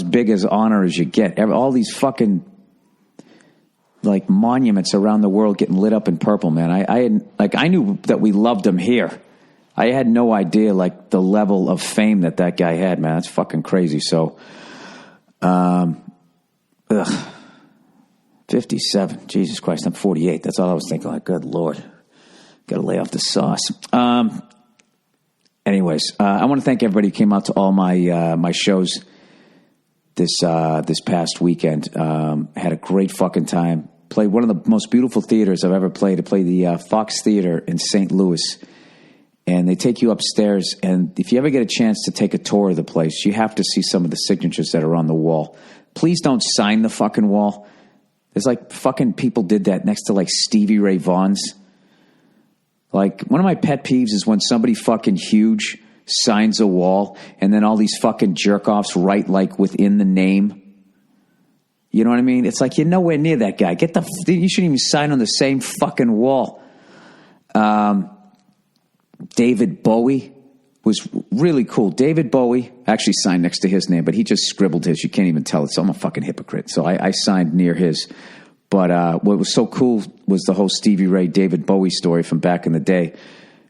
big as honor as you get. All these fucking monuments around the world getting lit up in purple, man. I knew that we loved him here. I had no idea the level of fame that guy had, man. That's fucking crazy. So, 57. Jesus Christ, I'm 48. That's all I was thinking. Good Lord. Got to lay off the sauce. Anyways, I want to thank everybody who came out to all my shows this past weekend. Had a great fucking time. Played one of the most beautiful theaters I've ever played. I played the Fox Theater in St. Louis. And they take you upstairs, and if you ever get a chance to take a tour of the place, you have to see some of the signatures that are on the wall. Please don't sign the fucking wall. There's fucking people did that next to Stevie Ray Vaughan's. One of my pet peeves is when somebody fucking huge signs a wall, and then all these fucking jerk-offs write within the name. You know what I mean? It's you're nowhere near that guy. You shouldn't even sign on the same fucking wall. David Bowie was really cool. David Bowie actually signed next to his name, but he just scribbled his. You can't even tell it. So I'm a fucking hypocrite. So I signed near his. But what was so cool was the whole Stevie Ray, David Bowie story from back in the day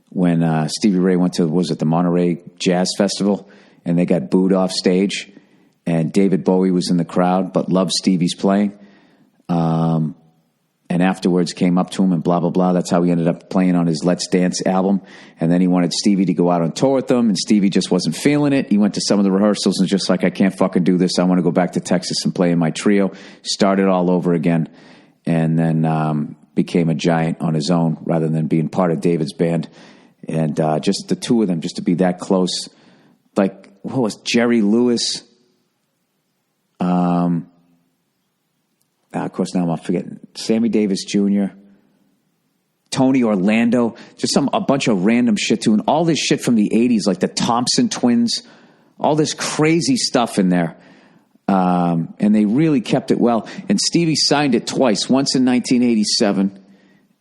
when Stevie Ray went to, the Monterey Jazz Festival, and they got booed off stage, and David Bowie was in the crowd but loved Stevie's playing. And afterwards came up to him and blah, blah, blah. That's how he ended up playing on his Let's Dance album. And then he wanted Stevie to go out on tour with them, and Stevie just wasn't feeling it. He went to some of the rehearsals and just I can't fucking do this. I want to go back to Texas and play in my trio. Started all over again. And then became a giant on his own rather than being part of David's band. And just the two of them, just to be that close. What was Jerry Lewis? Of course, now I'm forgetting. Sammy Davis Jr., Tony Orlando, just a bunch of random shit too. And all this shit from the 80s, the Thompson twins all this crazy stuff in there. And they really kept it well. And Stevie signed it twice, once in 1987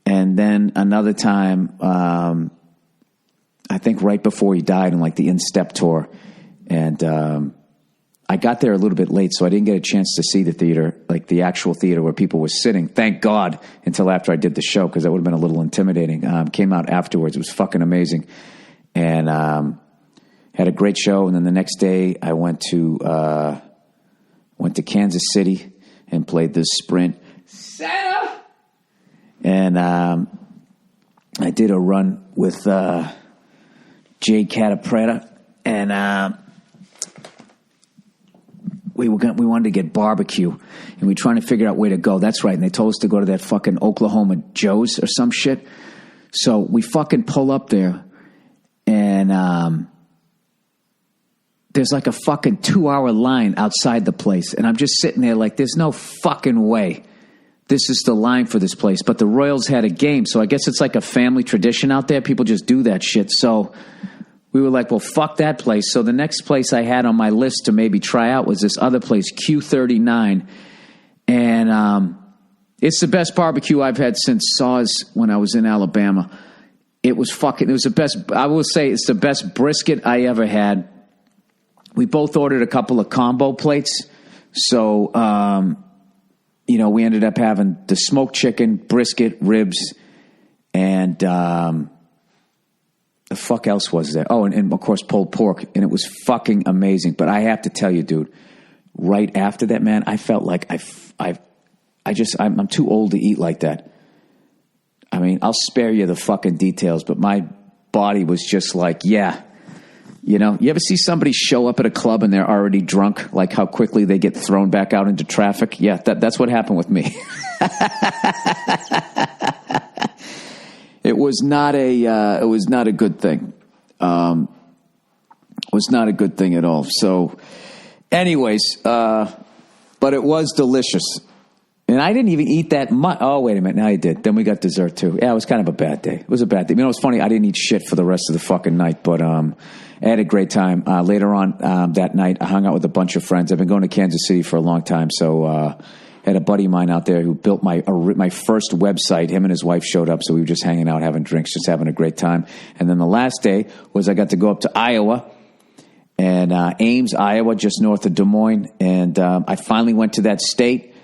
and then another time, I think right before he died on like the In-Step tour. And I got there a little bit late, so I didn't get a chance to see the theater, like the actual theater where people were sitting. Thank God, until after I did the show, because that would have been a little intimidating. Came out afterwards. It was fucking amazing. And had a great show. And then the next day I went to Kansas City and played the Sprint Center. And I did a run with Jay Catapretta, and we wanted to get barbecue, and we were trying to figure out where to go. That's right, and they told us to go to that fucking Oklahoma Joe's or some shit. So we fucking pull up there, and there's like a fucking 2-hour line outside the place, and I'm just sitting there like, there's no fucking way this is the line for this place. But the Royals had a game, so I guess it's like a family tradition out there. People just do that shit. So we were like, well, fuck that place. So the next place I had on my list to maybe try out was this other place, Q39. And it's the best barbecue I've had since Saw's when I was in Alabama. It was the best. I will say it's the best brisket I ever had. We both ordered a couple of combo plates. So, we ended up having the smoked chicken, brisket, ribs, and the fuck else was there? Oh, and of course pulled pork, and it was fucking amazing. But I have to tell you, dude, right after that, man, I felt like I'm too old to eat like that. I mean, I'll spare you the fucking details, but my body was just like, yeah. You ever see somebody show up at a club and they're already drunk, like how quickly they get thrown back out into traffic? Yeah, that's what happened with me. It was not a good thing. It was not a good thing at all. So, anyways, but it was delicious. And I didn't even eat that much. Oh, wait a minute. Now I did. Then we got dessert too. Yeah, it was kind of a bad day. It was a bad day. It's funny. I didn't eat shit for the rest of the fucking night, but I had a great time. Later on that night, I hung out with a bunch of friends. I've been going to Kansas City for a long time, so had a buddy of mine out there who built my first website. Him and his wife showed up, so we were just hanging out, having drinks, just having a great time. And then the last day was I got to go up to Iowa, and Ames, Iowa, just north of Des Moines. And I finally went to that state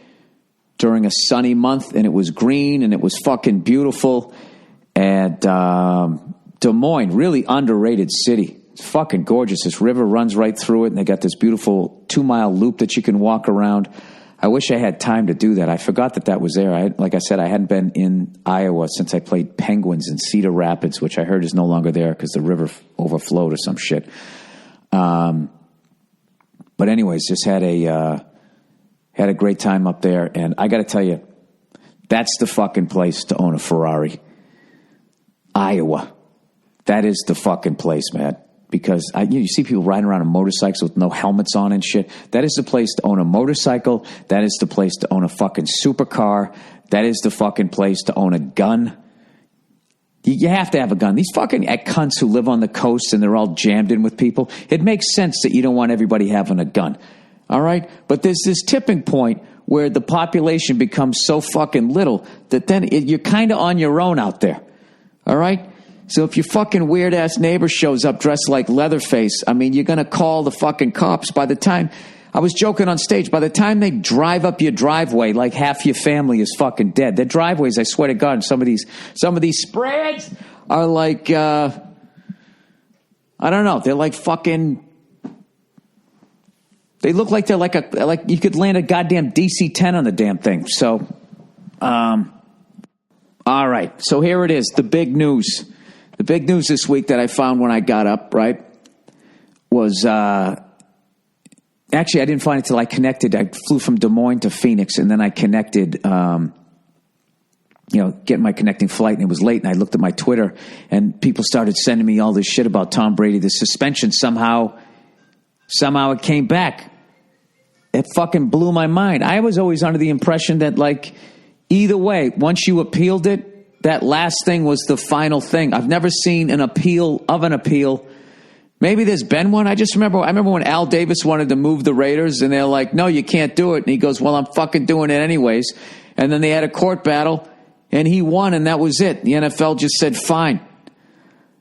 during a sunny month, and it was green, and it was fucking beautiful. And Des Moines, really underrated city. It's fucking gorgeous. This river runs right through it, and they got this beautiful 2-mile loop that you can walk around. I wish I had time to do that. I forgot that was there. Like I said, I hadn't been in Iowa since I played Penguins in Cedar Rapids, which I heard is no longer there because the river overflowed or some shit. But anyways, just had a great time up there. And I got to tell you, that's the fucking place to own a Ferrari. Iowa. That is the fucking place, man. Because you see people riding around on motorcycles with no helmets on and shit. That is the place to own a motorcycle. That is the place to own a fucking supercar. That is the fucking place to own a gun. You have to have a gun. These fucking cunts who live on the coast and they're all jammed in with people, it makes sense that you don't want everybody having a gun. All right? But there's this tipping point where the population becomes so fucking little that then you're kind of on your own out there. All right? So if your fucking weird-ass neighbor shows up dressed like Leatherface, I mean, you're going to call the fucking cops. By the time, I was joking on stage, by the time they drive up your driveway, like half your family is fucking dead. Their driveways, I swear to God, some of these spreads are like, I don't know, they're like fucking, they look like they're like you could land a goddamn DC-10 on the damn thing. So, all right, so here it is, the big news. The big news this week that I found when I got up, right, was actually I didn't find it till I connected. I flew from Des Moines to Phoenix, and then I connected, getting my connecting flight, and it was late, and I looked at my Twitter, and people started sending me all this shit about Tom Brady. The suspension somehow it came back. It fucking blew my mind. I was always under the impression that, like, either way, once you appealed it, that last thing was the final thing. I've never seen an appeal Maybe there's been one. I remember when Al Davis wanted to move the Raiders, and they're like, no, you can't do it. And he goes, well, I'm fucking doing it anyways. And then they had a court battle, and he won, and that was it. The NFL just said, fine.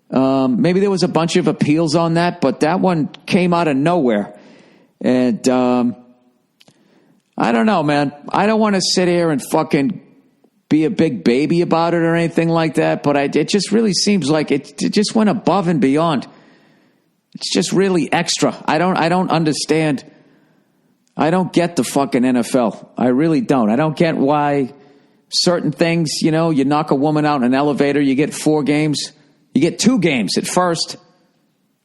Maybe there was a bunch of appeals on that, but that one came out of nowhere. And I don't know, man. I don't want to sit here and fucking be a big baby about it or anything like that, but it just really seems like it just went above and beyond. It's just really extra. I don't understand. I don't get the fucking NFL. I really don't. I don't get why certain things, you knock a woman out in an elevator, you get 4 games. You get 2 games at first,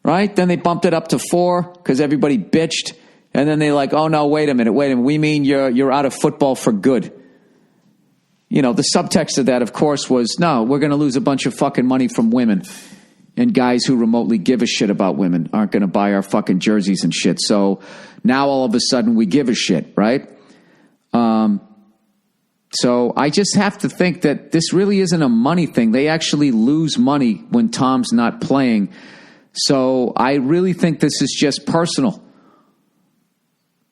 right? Then they bumped it up to 4 because everybody bitched. And then they're like, oh, no, wait a minute. We mean you're out of football for good. The subtext of that, of course, was, no, we're going to lose a bunch of fucking money from women. And guys who remotely give a shit about women aren't going to buy our fucking jerseys and shit. So now all of a sudden we give a shit, right? So I just have to think that this really isn't a money thing. They actually lose money when Tom's not playing. So I really think this is just personal.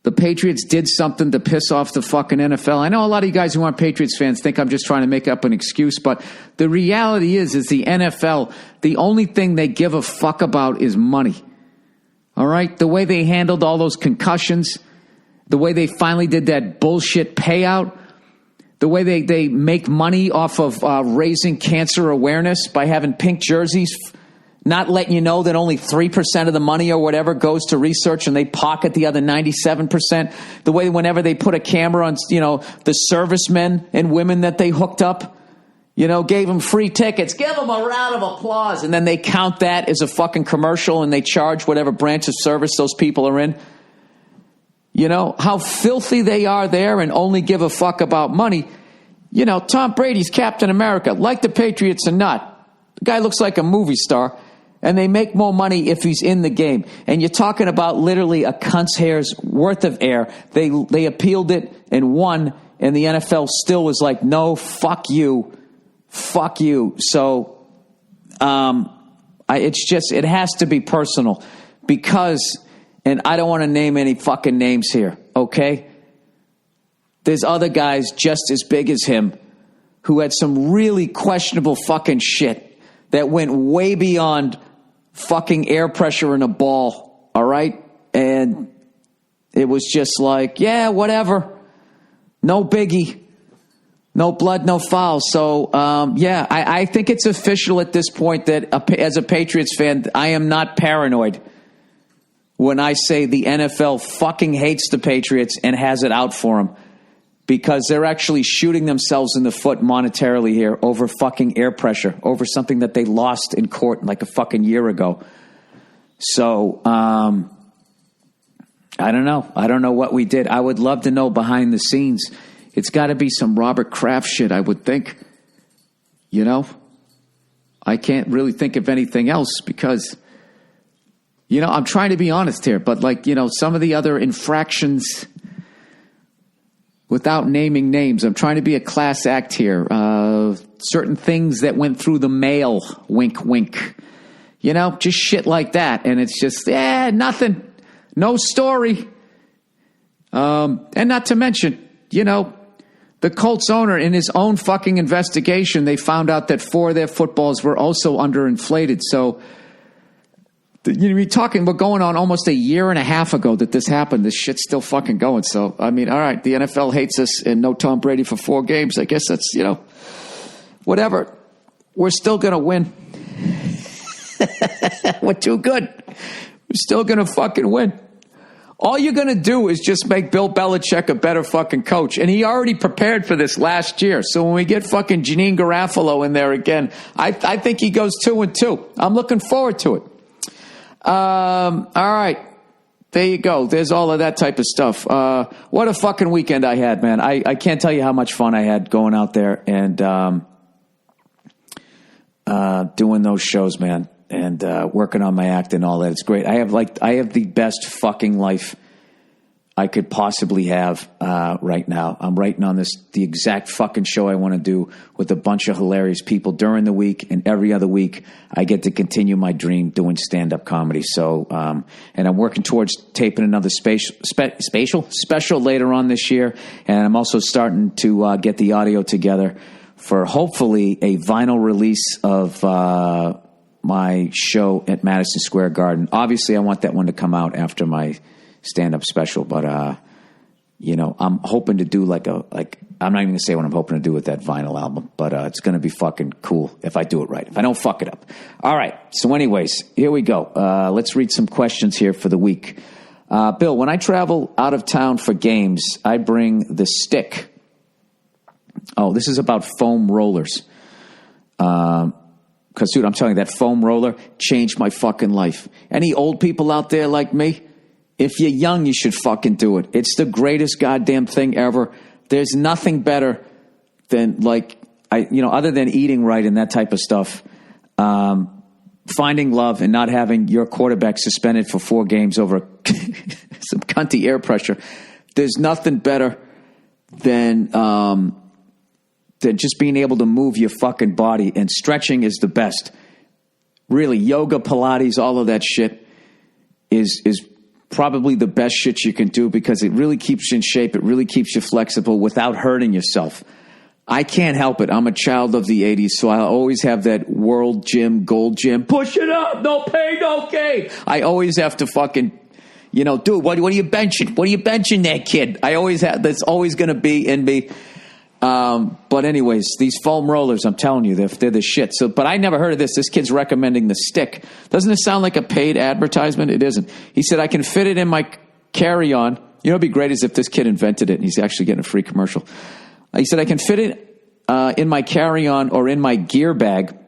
The Patriots did something to piss off the fucking NFL. I know a lot of you guys who aren't Patriots fans think I'm just trying to make up an excuse, but the reality is the NFL, the only thing they give a fuck about is money. All right? The way they handled all those concussions, the way they finally did that bullshit payout, the way they make money off of raising cancer awareness by having pink jerseys, not letting you know that only 3% of the money or whatever goes to research and they pocket the other 97%. The way whenever they put a camera on, the servicemen and women that they hooked up, gave them free tickets, give them a round of applause. And then they count that as a fucking commercial and they charge whatever branch of service those people are in. How filthy they are there and only give a fuck about money. Tom Brady's Captain America, like the Patriots or not. The guy looks like a movie star. And they make more money if he's in the game. And you're talking about literally a cunt's hair's worth of air. They appealed it and won, and the NFL still was like, no, fuck you. Fuck you. So it has to be personal. Because, and I don't want to name any fucking names here, okay? There's other guys just as big as him who had some really questionable fucking shit that went way beyond fucking air pressure in a ball, all right? And it was just like, yeah, whatever. No biggie. No blood, no foul. So, I think it's official at this point that as a Patriots fan, I am not paranoid when I say the NFL fucking hates the Patriots and has it out for them. Because they're actually shooting themselves in the foot monetarily here over fucking air pressure, over something that they lost in court like a fucking year ago. So, I don't know. I don't know what we did. I would love to know behind the scenes. It's got to be some Robert Kraft shit, I would think. I can't really think of anything else because, I'm trying to be honest here, but some of the other infractions, without naming names, I'm trying to be a class act here. Certain things that went through the mail, wink, wink. Just shit like that. And it's just, nothing. No story. And not to mention, the Colts owner, in his own fucking investigation, they found out that 4 of their footballs were also underinflated. So, we're going on almost a year and a half ago that this happened. This shit's still fucking going. So, I mean, all right, the NFL hates us and no Tom Brady for 4 games. I guess that's, whatever. We're still going to win. We're too good. We're still going to fucking win. All you're going to do is just make Bill Belichick a better fucking coach. And he already prepared for this last year. So when we get fucking Janine Garofalo in there again, I think he goes 2-2. I'm looking forward to it. All right. There you go. There's all of that type of stuff. What a fucking weekend I had, man. I can't tell you how much fun I had going out there and doing those shows, man, and working on my act and all that. It's great. I have the best fucking life. I could possibly have right now. I'm writing on the exact fucking show I want to do with a bunch of hilarious people during the week, and every other week I get to continue my dream doing stand-up comedy. So, and I'm working towards taping another special later on this year, and I'm also starting to get the audio together for hopefully a vinyl release of my show at Madison Square Garden. Obviously, I want that one to come out after my stand-up special, but I'm hoping to do I'm not even gonna say what I'm hoping to do with that vinyl album, but it's gonna be fucking cool if I do it right, if I don't fuck it up. All right, so anyways, here we go. Let's read some questions here for the week. Bill, when I travel out of town for games, I bring the stick. Oh, this is about foam rollers. Because, dude, I'm telling you, that foam roller changed my fucking life. Any old people out there like me? If you're young, you should fucking do it. It's the greatest goddamn thing ever. There's nothing better than, other than eating right and that type of stuff, finding love and not having your quarterback suspended for 4 games over some cunty air pressure. There's nothing better than just being able to move your fucking body, and stretching is the best. Really, yoga, Pilates, all of that shit is probably the best shit you can do, because it really keeps you in shape. It really keeps you flexible without hurting yourself. I can't help it. I'm a child of the 80s, so I always have that world gym, gold gym. Push it up, no pain, no gain. I always have to fucking, dude, what are you benching? What are you benching there, kid? I always have, that's always going to be in me. But anyways, these foam rollers, I'm telling you, they're the shit. So, but I never heard of this. This kid's recommending the stick. Doesn't it sound like a paid advertisement? It isn't. He said, I can fit it in my carry-on. It'd be great as if this kid invented it and he's actually getting a free commercial. He said, I can fit it in my carry-on or in my gear bag.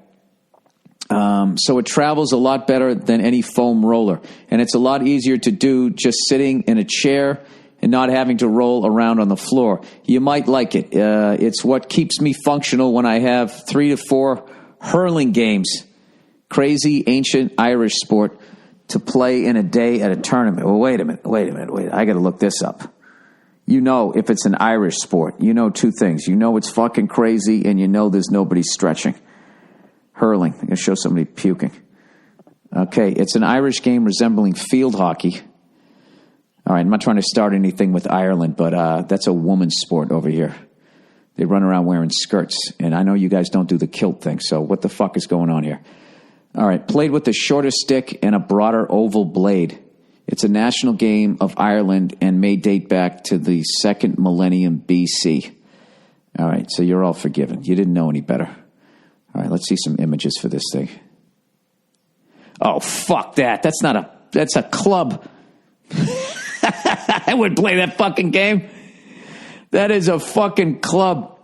So it travels a lot better than any foam roller. And it's a lot easier to do just sitting in a chair and not having to roll around on the floor. You might like it. It's what keeps me functional when I have 3 to 4 hurling games, crazy ancient Irish sport, to play in a day at a tournament. Well, wait a minute. I got to look this up. If it's an Irish sport, 2 things. It's fucking crazy, and there's nobody stretching. Hurling. I'm going to show somebody puking. Okay, it's an Irish game resembling field hockey. All right, I'm not trying to start anything with Ireland, but that's a woman's sport over here. They run around wearing skirts, and I know you guys don't do the kilt thing, so what the fuck is going on here? All right, played with a shorter stick and a broader oval blade. It's a national game of Ireland and may date back to the 2nd millennium BC. All right, so you're all forgiven. You didn't know any better. All right, let's see some images for this thing. Oh, fuck that. That's a club. I wouldn't play that fucking game. That is a fucking club.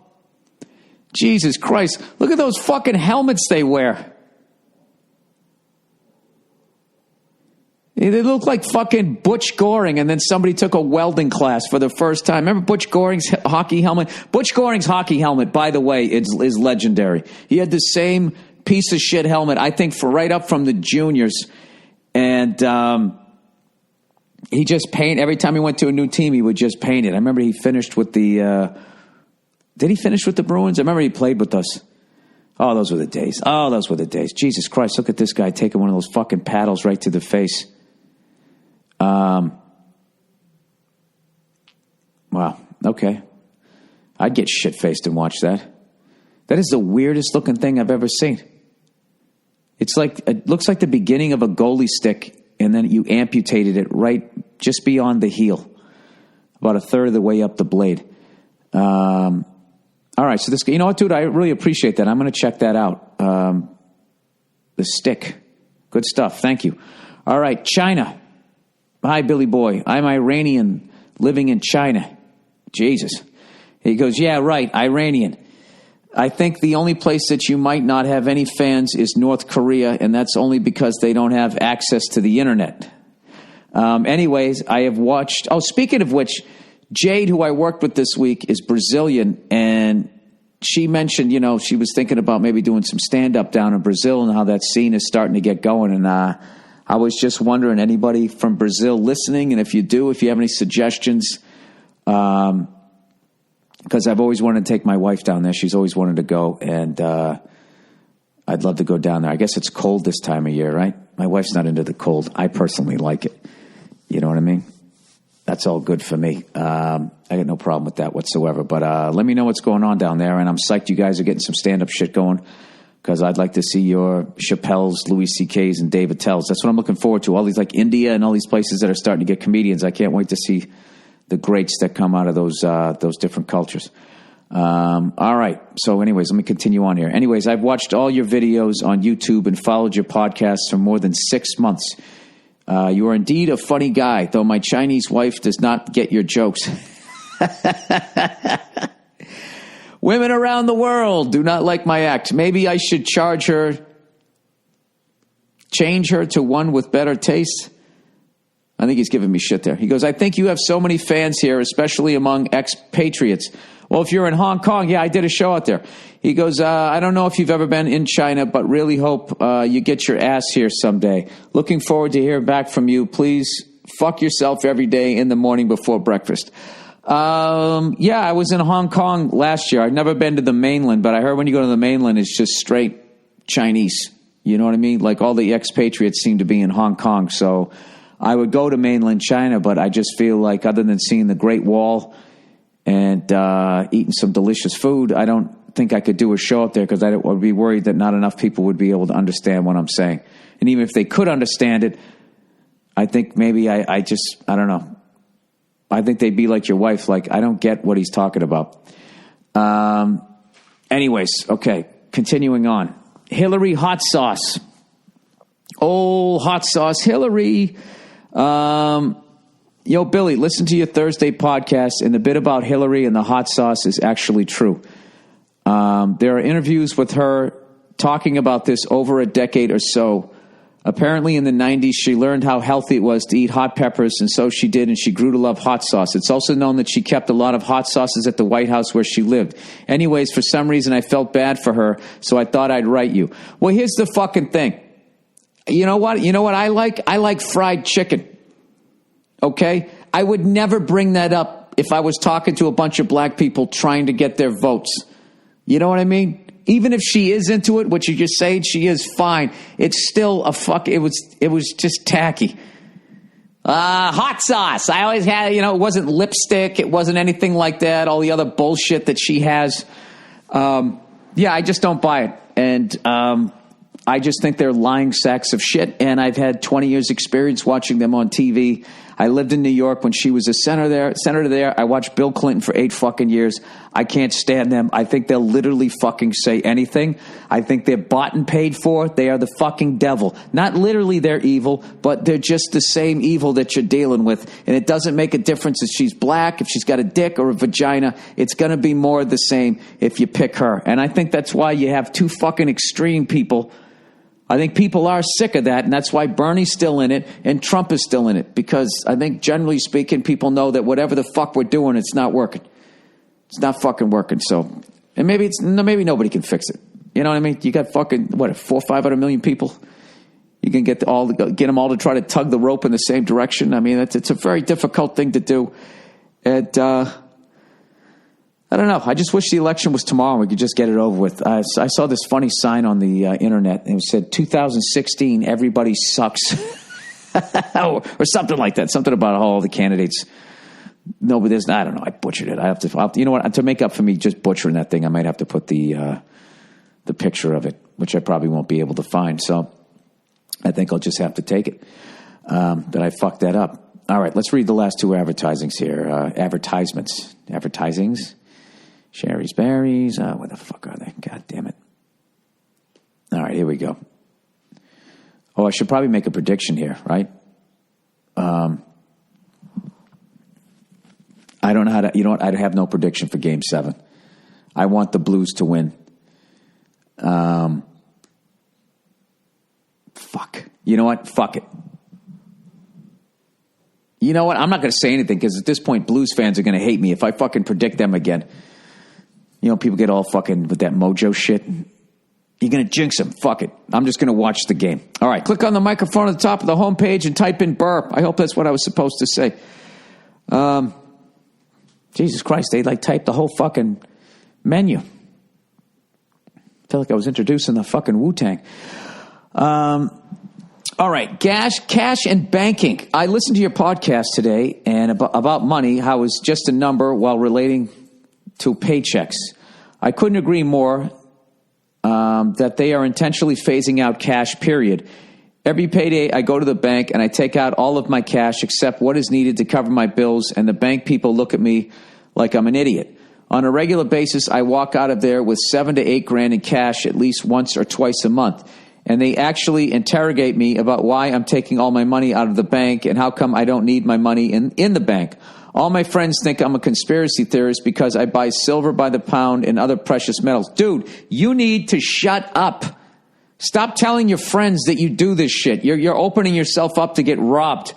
Jesus Christ. Look at those fucking helmets they wear. They look like fucking Butch Goring, and then somebody took a welding class for the first time. Remember Butch Goring's hockey helmet? Butch Goring's hockey helmet, by the way, is legendary. He had the same piece of shit helmet, I think, for right up from the juniors. And he just painted. Every time he went to a new team, he would just paint it. I remember he finished with the... did he finish with the Bruins? I remember he played with us. Oh, those were the days. Jesus Christ, look at this guy taking one of those fucking paddles right to the face. Wow, okay. I'd get shit-faced and watch that. That is the weirdest looking thing I've ever seen. It looks like the beginning of a goalie stick, and then you amputated it right just beyond the heel, about a third of the way up the blade. All right, so this, what, dude, I really appreciate that. I'm going to check that out. The stick. Good stuff. Thank you. All right, China. Hi, Billy Boy. I'm Iranian living in China. Jesus. He goes, yeah, right, Iranian. I think the only place that you might not have any fans is North Korea, and that's only because they don't have access to the internet. Anyways, I have watched... Oh, speaking of which, Jade, who I worked with this week, is Brazilian, and she mentioned, she was thinking about maybe doing some stand-up down in Brazil and how that scene is starting to get going, and I was just wondering, anybody from Brazil listening? And if you do, if you have any suggestions, because I've always wanted to take my wife down there. She's always wanted to go, and I'd love to go down there. I guess it's cold this time of year, right? My wife's not into the cold. I personally like it. You know what I mean? That's all good for me. I got no problem with that whatsoever. But let me know what's going on down there. And I'm psyched you guys are getting some stand-up shit going, because I'd like to see your Chappelle's, Louis C.K.'s, and Dave Attell's. That's what I'm looking forward to. All these, like India and all these places that are starting to get comedians. I can't wait to see the greats that come out of those different cultures. All right. So anyways, let me continue on here. Anyways, I've watched all your videos on YouTube and followed your podcasts for more than 6 months. You are indeed a funny guy, though my Chinese wife does not get your jokes. Women around the world do not like my act. Maybe I should change her to one with better taste. I think he's giving me shit there. He goes, I think you have so many fans here, especially among expatriates. Well, if you're in Hong Kong, yeah, I did a show out there. He goes, I don't know if you've ever been in China, but really hope you get your ass here someday. Looking forward to hearing back from you. Please fuck yourself every day in the morning before breakfast. Yeah, I was in Hong Kong last year. I've never been to the mainland, but I heard when you go to the mainland, it's just straight Chinese. You know what I mean? Like all the expatriates seem to be in Hong Kong. So I would go to mainland China, but I just feel like other than seeing the Great Wall and eating some delicious food, I don't think I could do a show up there, because I would be worried that not enough people would be able to understand what I'm saying. And even if they could understand it, I think maybe I don't know. I think they'd be like your wife, like, I don't get what he's talking about. Anyways, okay, continuing on. Hillary Hot Sauce. Oh, Hot Sauce Hillary. Yo, Billy, listen to your Thursday podcast, and the bit about Hillary and the hot sauce is actually true. There are interviews with her talking about this over a decade or so. Apparently in the 90s, she learned how healthy it was to eat hot peppers, and so she did, and she grew to love hot sauce. It's also known that she kept a lot of hot sauces at the White House where she lived. Anyways, for some reason, I felt bad for her, so I thought I'd write you. Well, here's the fucking thing. You know what? You know what I like? I like fried chicken. Okay? I would never bring that up if I was talking to a bunch of black people trying to get their votes. You know what I mean? Even if she is into it, what you just said, she is fine. It's still a fuck. It was just tacky. Hot sauce. I always had, it wasn't lipstick. It wasn't anything like that. All the other bullshit that she has. Yeah, I just don't buy it. And I just think they're lying sacks of shit. And I've had 20 years experience watching them on TV. I lived in New York when she was a senator there. I watched Bill Clinton for 8 fucking years. I can't stand them. I think they'll literally fucking say anything. I think they're bought and paid for. They are the fucking devil. Not literally they're evil, but they're just the same evil that you're dealing with. And it doesn't make a difference if she's black, if she's got a dick or a vagina. It's going to be more of the same if you pick her. And I think that's why you have two fucking extreme people. I think people are sick of that, and that's why Bernie's still in it and Trump is still in it, because I think generally speaking, people know that whatever the fuck we're doing, it's not working. It's not fucking working. So, and maybe nobody can fix it. You know what I mean? You got fucking, 400 or 500 million people. You can get them all to try to tug the rope in the same direction. I mean, it's a very difficult thing to do. And, I don't know. I just wish the election was tomorrow and we could just get it over with. I saw this funny sign on the internet, and it said 2016, everybody sucks. or something like that. Something about all the candidates. No, but there's, I don't know. I butchered it. You know what? To make up for me just butchering that thing, I might have to put the picture of it, which I probably won't be able to find. So I think I'll just have to take it that I fucked that up. All right, let's read the last two advertisings here. Advertisings. Sherry's Berries. Where the fuck are they? God damn it. All right, here we go. Oh, I should probably make a prediction here, right? I don't know how to, I have no prediction for Game 7. I want the Blues to win. Fuck. You know what? Fuck it. You know what? I'm not going to say anything, because at this point, Blues fans are going to hate me if I fucking predict them again. People get all fucking with that mojo shit. You're going to jinx him. Fuck it. I'm just going to watch the game. All right. Click on the microphone at the top of the homepage and type in Burr. I hope that's what I was supposed to say. Jesus Christ. They typed the whole fucking menu. I feel like I was introducing the fucking Wu-Tang. All right. Cash and banking. I listened to your podcast today and about money, how it's just a number while relating to paychecks. I couldn't agree more. That they are intentionally phasing out cash, period. Every payday, I go to the bank and I take out all of my cash except what is needed to cover my bills, and the bank people look at me like I'm an idiot. On a regular basis, I walk out of there with $7,000 to $8,000 in cash at least once or twice a month, and they actually interrogate me about why I'm taking all my money out of the bank and how come I don't need my money in the bank. All my friends think I'm a conspiracy theorist because I buy silver by the pound and other precious metals. Dude, you need to shut up. Stop telling your friends that you do this shit. You're opening yourself up to get robbed.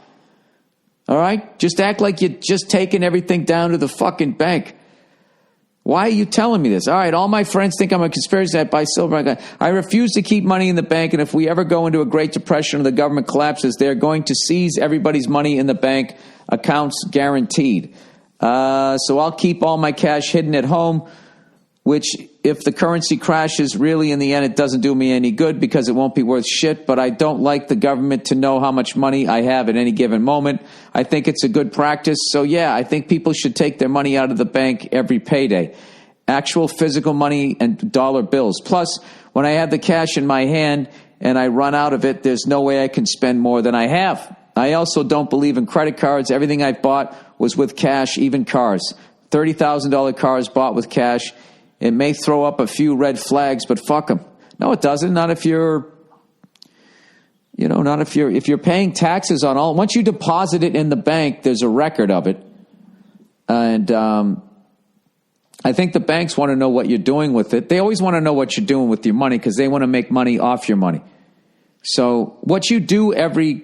All right? Just act like you're just taking everything down to the fucking bank. Why are you telling me this? All right, all my friends think I'm a conspiracy theorist. I buy silver. I refuse to keep money in the bank, and if we ever go into a Great Depression or the government collapses, they're going to seize everybody's money in the bank. Accounts guaranteed. So I'll keep all my cash hidden at home, which if the currency crashes, really in the end, it doesn't do me any good because it won't be worth shit. But I don't like the government to know how much money I have at any given moment. I think it's a good practice. So yeah, I think people should take their money out of the bank every payday. Actual physical money and dollar bills. Plus, when I have the cash in my hand and I run out of it, there's no way I can spend more than I have. I also don't believe in credit cards. Everything I've bought was with cash, even cars. $30,000 cars bought with cash. It may throw up a few red flags, but fuck them. No, it doesn't. Not if you're, if you're paying taxes on all. Once you deposit it in the bank, there's a record of it. And I think the banks want to know what you're doing with it. They always want to know what you're doing with your money because they want to make money off your money. So what you do every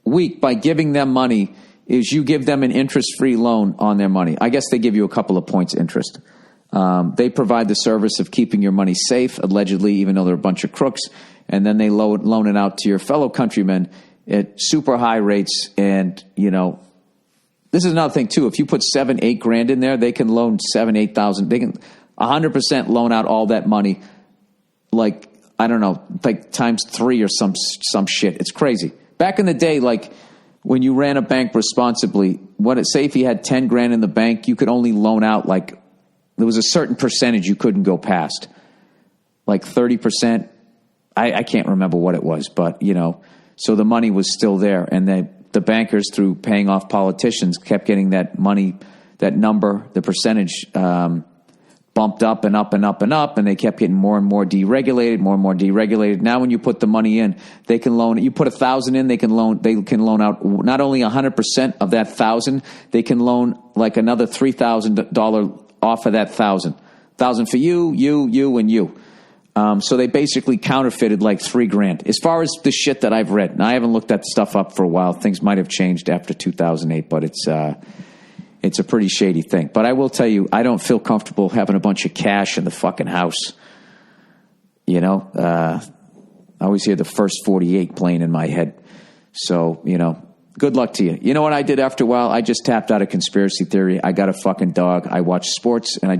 week by giving them money is you give them an interest-free loan on their money. I guess they give you a couple of points interest. They provide the service of keeping your money safe, allegedly, even though they're a bunch of crooks, and then they loan it out to your fellow countrymen at super high rates. And, this is another thing, too. If you put $7,000-8,000 in there, they can loan $7,000 8,000. They can 100% loan out all that money, like, I don't know, like times 3 or some shit. It's crazy. Back in the day, like when you ran a bank responsibly, say if you had $10,000 in the bank, you could only loan out there was a certain percentage you couldn't go past, like 30%. I can't remember what it was, but so the money was still there, and the bankers, through paying off politicians, kept getting that money, that number, the percentage bumped up and up and up and up, and they kept getting more and more deregulated. Now, when you put the money in, they can loan. You put $1,000 in, they can loan out not only 100% of that $1,000, they can loan like another $3,000 off of that $1,000 for you, and you. So they basically counterfeited like $3,000. As far as the shit that I've read, now I haven't looked that stuff up for a while. Things might have changed after 2008, but it's a pretty shady thing. But I will tell you, I don't feel comfortable having a bunch of cash in the fucking house. I always hear the first 48 playing in my head. So, good luck to you. You know what I did after a while? I just tapped out of conspiracy theory. I got a fucking dog. I watch sports, and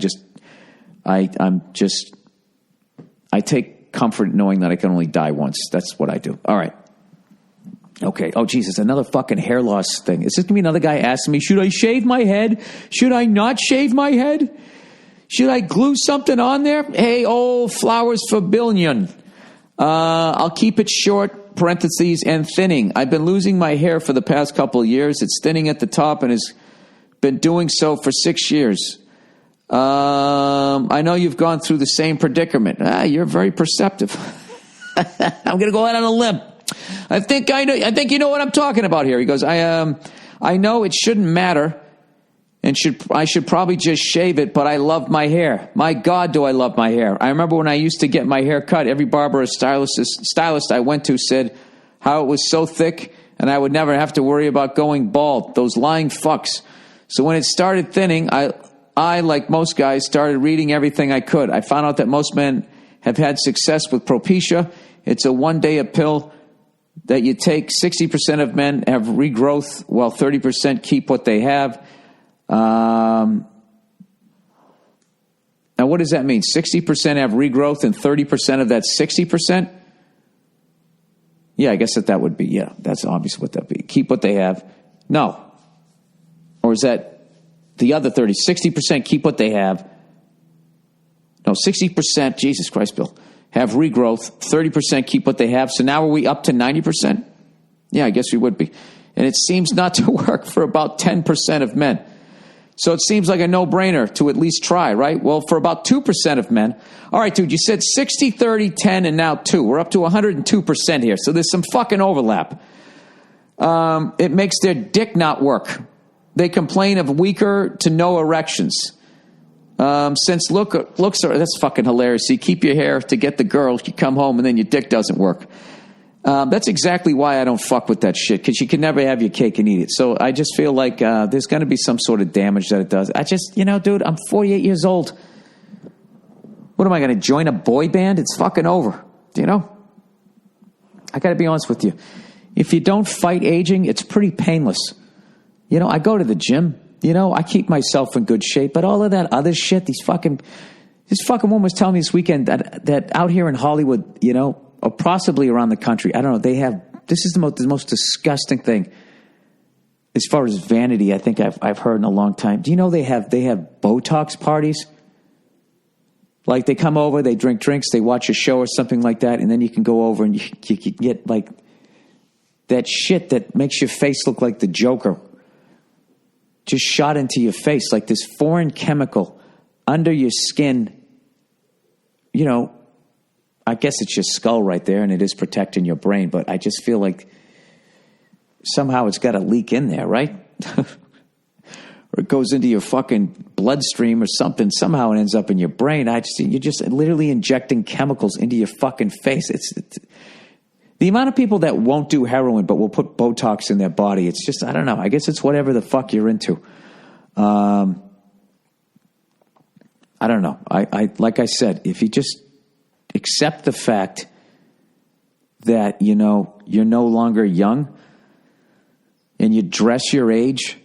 I take comfort knowing that I can only die once. That's what I do. All right. Okay. Oh, Jesus, another fucking hair loss thing. Is this going to be another guy asking me, should I shave my head? Should I not shave my head? Should I glue something on there? Hey, flowers for billion. I'll keep it short, parentheses, and thinning. I've been losing my hair for the past couple of years. It's thinning at the top and has been doing so for 6 years. I know you've gone through the same predicament. You're very perceptive. I'm going to go out on a limb. I think you know what I'm talking about here. He goes, I know it shouldn't matter, and I should probably just shave it, but I love my hair. My God, do I love my hair. I remember when I used to get my hair cut, every barber or stylist I went to said how it was so thick, and I would never have to worry about going bald. Those lying fucks. So when it started thinning, I, like most guys, started reading everything I could. I found out that most men have had success with Propecia. It's a one-day pill that you take. 60% of men have regrowth, while 30% keep what they have. Now, what does that mean? 60% have regrowth and 30% of that 60%? Yeah, I guess that would be, yeah, that's obviously what that would be. Keep what they have. No. Or is that the other 30? 60% keep what they have. No, 60%, Jesus Christ, Bill, have regrowth. 30% keep what they have. So now are we up to 90%? Yeah, I guess we would be. And it seems not to work for about 10% of men. So it seems like a no-brainer to at least try, right? Well, for about 2% of men. All right, dude, you said 60, 30, 10, and now 2. We're up to 102% here. So there's some fucking overlap. It makes their dick not work. They complain of weaker to no erections. Since looks are, that's fucking hilarious. So you keep your hair to get the girl, you come home, and then your dick doesn't work. That's exactly why I don't fuck with that shit, because you can never have your cake and eat it. So I just feel like there's going to be some sort of damage that it does. I just, dude, I'm 48 years old. What am I going to join a boy band? It's fucking over. I got to be honest with you. If you don't fight aging, it's pretty painless. I go to the gym. I keep myself in good shape. But all of that other shit, this fucking woman was telling me this weekend that out here in Hollywood, or possibly around the country, I don't know, this is the most disgusting thing as far as vanity I think I've heard in a long time. Do you know they have Botox parties? Like they come over, they drink drinks, they watch a show or something like that, and then you can go over and you can get like that shit that makes your face look like the Joker just shot into your face, like this foreign chemical under your skin. I guess it's your skull right there, and it is protecting your brain, but I just feel like somehow it's got to leak in there, right? Or it goes into your fucking bloodstream or something. Somehow it ends up in your brain. You're just literally injecting chemicals into your fucking face. It's the amount of people that won't do heroin but will put Botox in their body. It's just, I don't know. I guess it's whatever the fuck you're into. I don't know. I like I said, if you just accept the fact that, you're no longer young and you dress your age,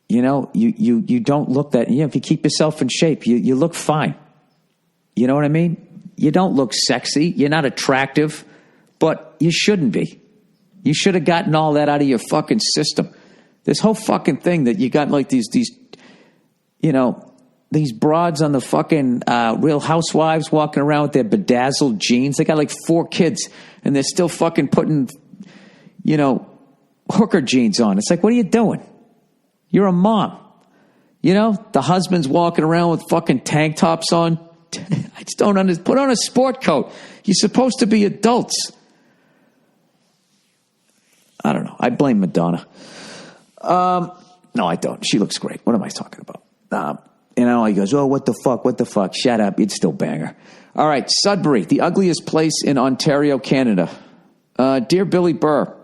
you don't look that, if you keep yourself in shape, you look fine. You know what I mean? You don't look sexy. You're not attractive, but you shouldn't be. You should have gotten all that out of your fucking system. This whole fucking thing that you got like these broads on the fucking Real Housewives walking around with their bedazzled jeans. They got like 4 kids and they're still fucking putting, hooker jeans on. It's like, what are you doing? You're a mom. The husband's walking around with fucking tank tops on. I just don't understand. Put on a sport coat. You're supposed to be adults. I don't know. I blame Madonna. No, I don't. She looks great. What am I talking about? He goes, oh, what the fuck? Shut up. You'd still bang her. All right, Sudbury, the ugliest place in Ontario, Canada. Dear Billy Burr,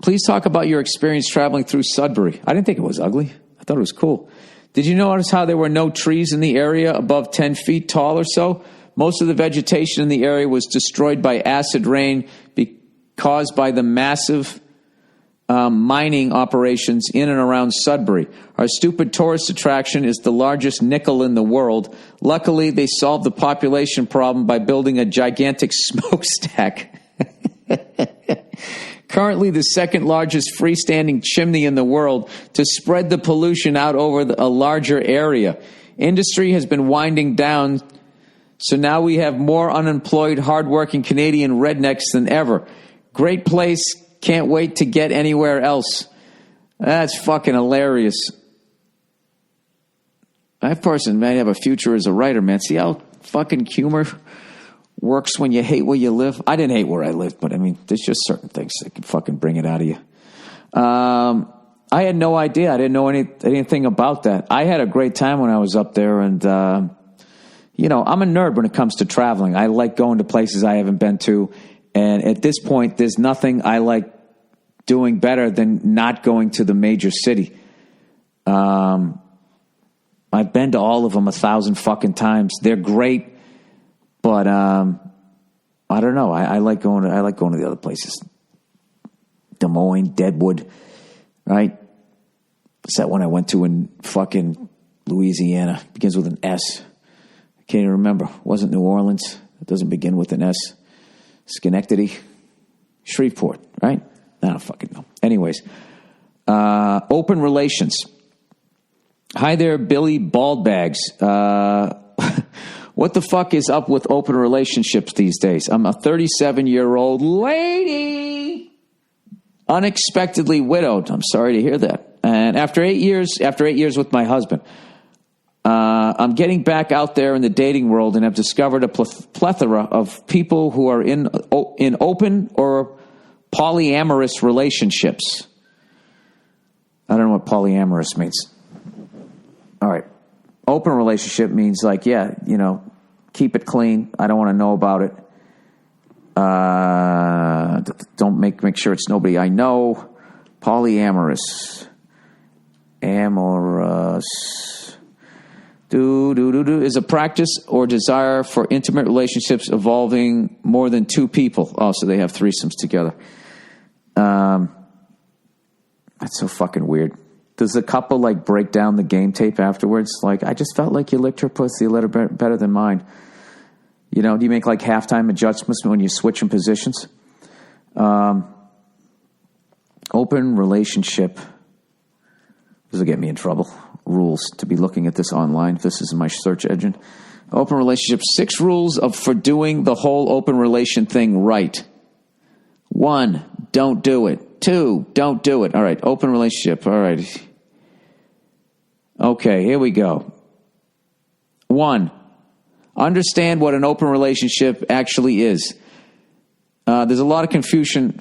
please talk about your experience traveling through Sudbury. I didn't think it was ugly. I thought it was cool. Did you notice how there were no trees in the area above 10 feet tall or so? Most of the vegetation in the area was destroyed by acid rain caused by the massive mining operations in and around Sudbury. Our stupid tourist attraction is the largest nickel in the world. Luckily, they solved the population problem by building a gigantic smokestack. Currently the second largest freestanding chimney in the world to spread the pollution out over a larger area. Industry has been winding down, so now we have more unemployed, hardworking Canadian rednecks than ever. Great place. Can't wait to get anywhere else. That's fucking hilarious. That person might have a future as a writer, man. See how fucking humor works when you hate where you live? I didn't hate where I lived, but I mean, there's just certain things that can fucking bring it out of you. I had no idea. I didn't know anything about that. I had a great time when I was up there, and I'm a nerd when it comes to traveling. I like going to places I haven't been to. And at this point, there's nothing I like doing better than not going to the major city. I've been to all of them 1,000 fucking times. They're great. But I don't know. I like going to the other places. Des Moines, Deadwood, right? What's that one I went to in fucking Louisiana? Begins with an S. I can't even remember. It wasn't New Orleans. It doesn't begin with an S. Schenectady, Shreveport, right? I don't fucking know. Anyways, open relations. Hi there, Billy Baldbags. What the fuck is up with open relationships these days? I'm a 37-year-old lady, unexpectedly widowed. I'm sorry to hear that. And after 8 years with my husband, I'm getting back out there in the dating world and have discovered a plethora of people who are in open or polyamorous relationships. I don't know what polyamorous means. All right. Open relationship means like, yeah, you know, keep it clean. I don't want to know about it. Don't make sure it's nobody I know. Polyamorous. Amorous. Is a practice or desire for intimate relationships involving more than two people. Oh, so they have threesomes together. That's so fucking weird. Does the couple like break down the game tape afterwards? Like, I just felt like you licked her pussy a little bit better than mine. You know, do you make like halftime adjustments when you switch in positions? Open relationship. This will get me in trouble. Rules to be looking at this online. This is my search engine. Open relationship. 6 rules for doing the whole open relation thing right. 1, don't do it. 2, don't do it. All right, open relationship. All right. Okay, here we go. 1, understand what an open relationship actually is. There's a lot of confusion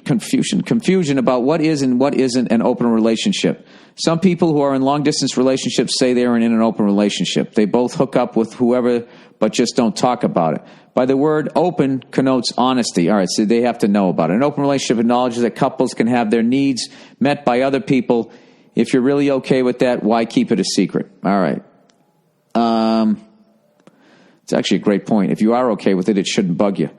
about what is and what isn't an open relationship. Some people who are in long-distance relationships say they are in an open relationship. They both hook up with whoever, but just don't talk about it. By the word open connotes honesty. All right, so they have to know about it. An open relationship acknowledges that couples can have their needs met by other people. If you're really okay with that, why keep it a secret? All right. It's actually a great point. If you are okay with it, it shouldn't bug you.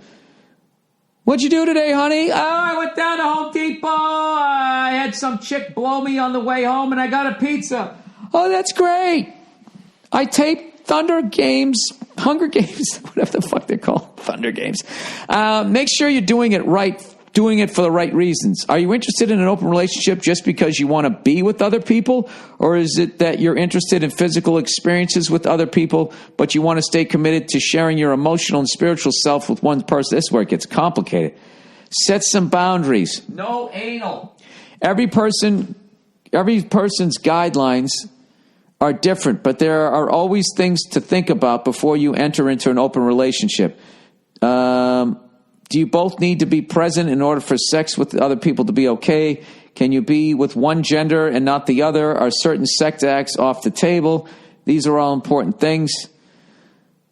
What'd you do today, honey? Oh, I went down to Home Depot. I had some chick blow me on the way home, and I got a pizza. Oh, that's great. I taped Hunger Games, whatever the fuck they're called, Thunder Games. Make sure you're doing it right, doing it for the right reasons. Are you interested in an open relationship just because you want to be with other people? Or is it that you're interested in physical experiences with other people, but you want to stay committed to sharing your emotional and spiritual self with one person? This is where it gets complicated. Set some boundaries. No anal. Every person's guidelines are different, but there are always things to think about before you enter into an open relationship. Do you both need to be present in order for sex with other people to be okay? Can you be with one gender and not the other? Are certain sex acts off the table? These are all important things.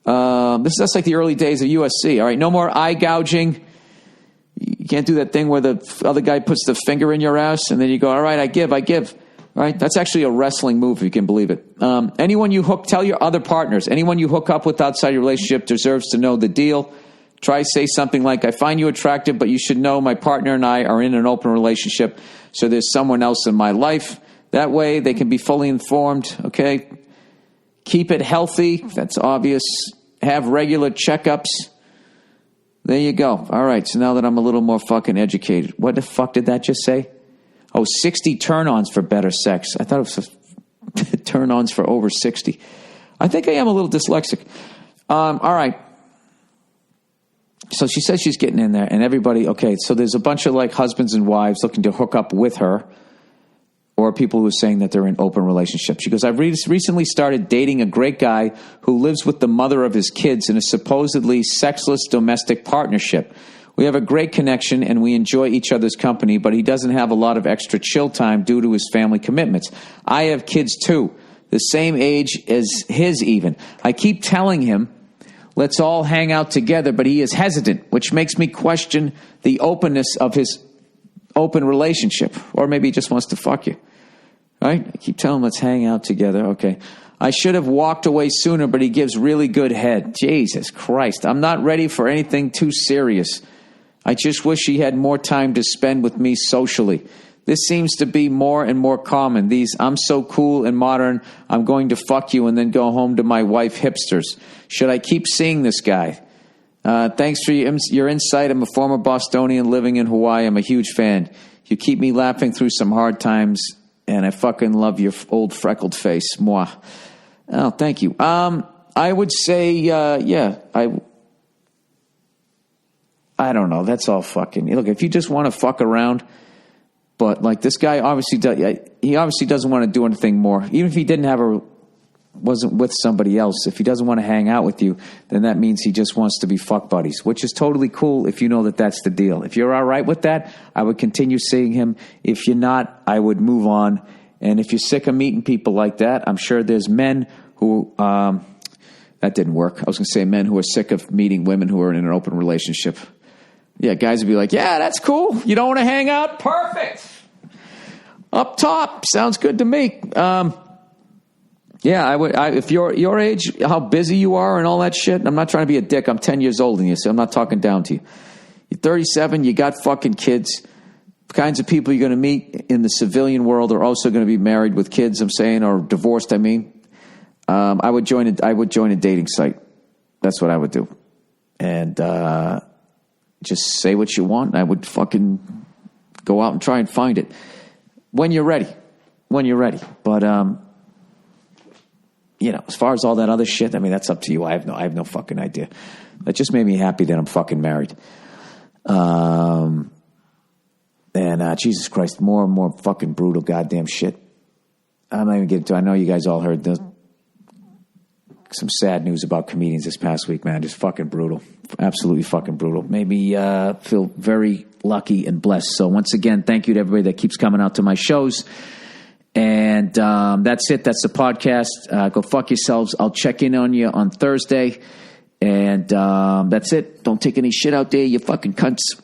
That's like the early days of USC. All right, no more eye gouging. You can't do that thing where the other guy puts the finger in your ass and then you go, all right, I give. All right, that's actually a wrestling move, if you can believe it. Tell your other partners, anyone you hook up with outside your relationship deserves to know the deal. Try say something like, I find you attractive, but you should know my partner and I are in an open relationship, so there's someone else in my life. That way they can be fully informed, okay? Keep it healthy. That's obvious. Have regular checkups. There you go. All right, so now that I'm a little more fucking educated. What the fuck did that just say? Oh, 60 turn-ons for better sex. I thought it was turn-ons for over 60. I think I am a little dyslexic. All right. So she says she's getting in there, and everybody, okay, so there's a bunch of like husbands and wives looking to hook up with her, or people who are saying that they're in open relationships. She goes, I've recently started dating a great guy who lives with the mother of his kids in a supposedly sexless domestic partnership. We have a great connection, and we enjoy each other's company, but he doesn't have a lot of extra chill time due to his family commitments. I have kids too, the same age as his even. I keep telling him, let's all hang out together, but he is hesitant, which makes me question the openness of his open relationship. Or maybe he just wants to fuck you. Right? I keep telling him, let's hang out together. Okay. I should have walked away sooner, but he gives really good head. Jesus Christ. I'm not ready for anything too serious. I just wish he had more time to spend with me socially. This seems to be more and more common. These, I'm so cool and modern, I'm going to fuck you and then go home to my wife hipsters. Should I keep seeing this guy? Thanks for your insight. I'm a former Bostonian living in Hawaii. I'm a huge fan. You keep me laughing through some hard times, and I fucking love your old freckled face. Moi. Oh, thank you. I would say, I don't know. That's all fucking. Look, if you just want to fuck around, but like this guy obviously he obviously doesn't want to do anything more. Even if he wasn't with somebody else, if he doesn't want to hang out with you, then that means he just wants to be fuck buddies, which is totally cool if you know that that's the deal. If you're all right with that, I would continue seeing him. If you're not, I would move on. And if you're sick of meeting people like that, I'm sure there's men who, that didn't work. I was going to say men who are sick of meeting women who are in an open relationship. Yeah, guys would be like, yeah, that's cool. You don't want to hang out? Perfect. Up top. Sounds good to me. Yeah, I would. If you're your age, how busy you are and all that shit, I'm not trying to be a dick. I'm 10 years older than you, so I'm not talking down to you. You're 37, you got fucking kids. The kinds of people you're going to meet in the civilian world are also going to be married with kids, I'm saying, or divorced, I mean. I would join a dating site. That's what I would do. And just say what you want. I would fucking go out and try and find it. When you're ready. But, as far as all that other shit, I mean, that's up to you. I have no fucking idea. That just made me happy that I'm fucking married. And Jesus Christ, more and more fucking brutal goddamn shit. I'm not even getting to. I know you guys all heard some sad news about comedians this past week, man. Just fucking brutal. Absolutely fucking brutal. Made me feel very lucky and blessed. So once again, thank you to everybody that keeps coming out to my shows. And that's it. That's the podcast. Go fuck yourselves. I'll check in on you on Thursday. And that's it. Don't take any shit out there, you fucking cunts.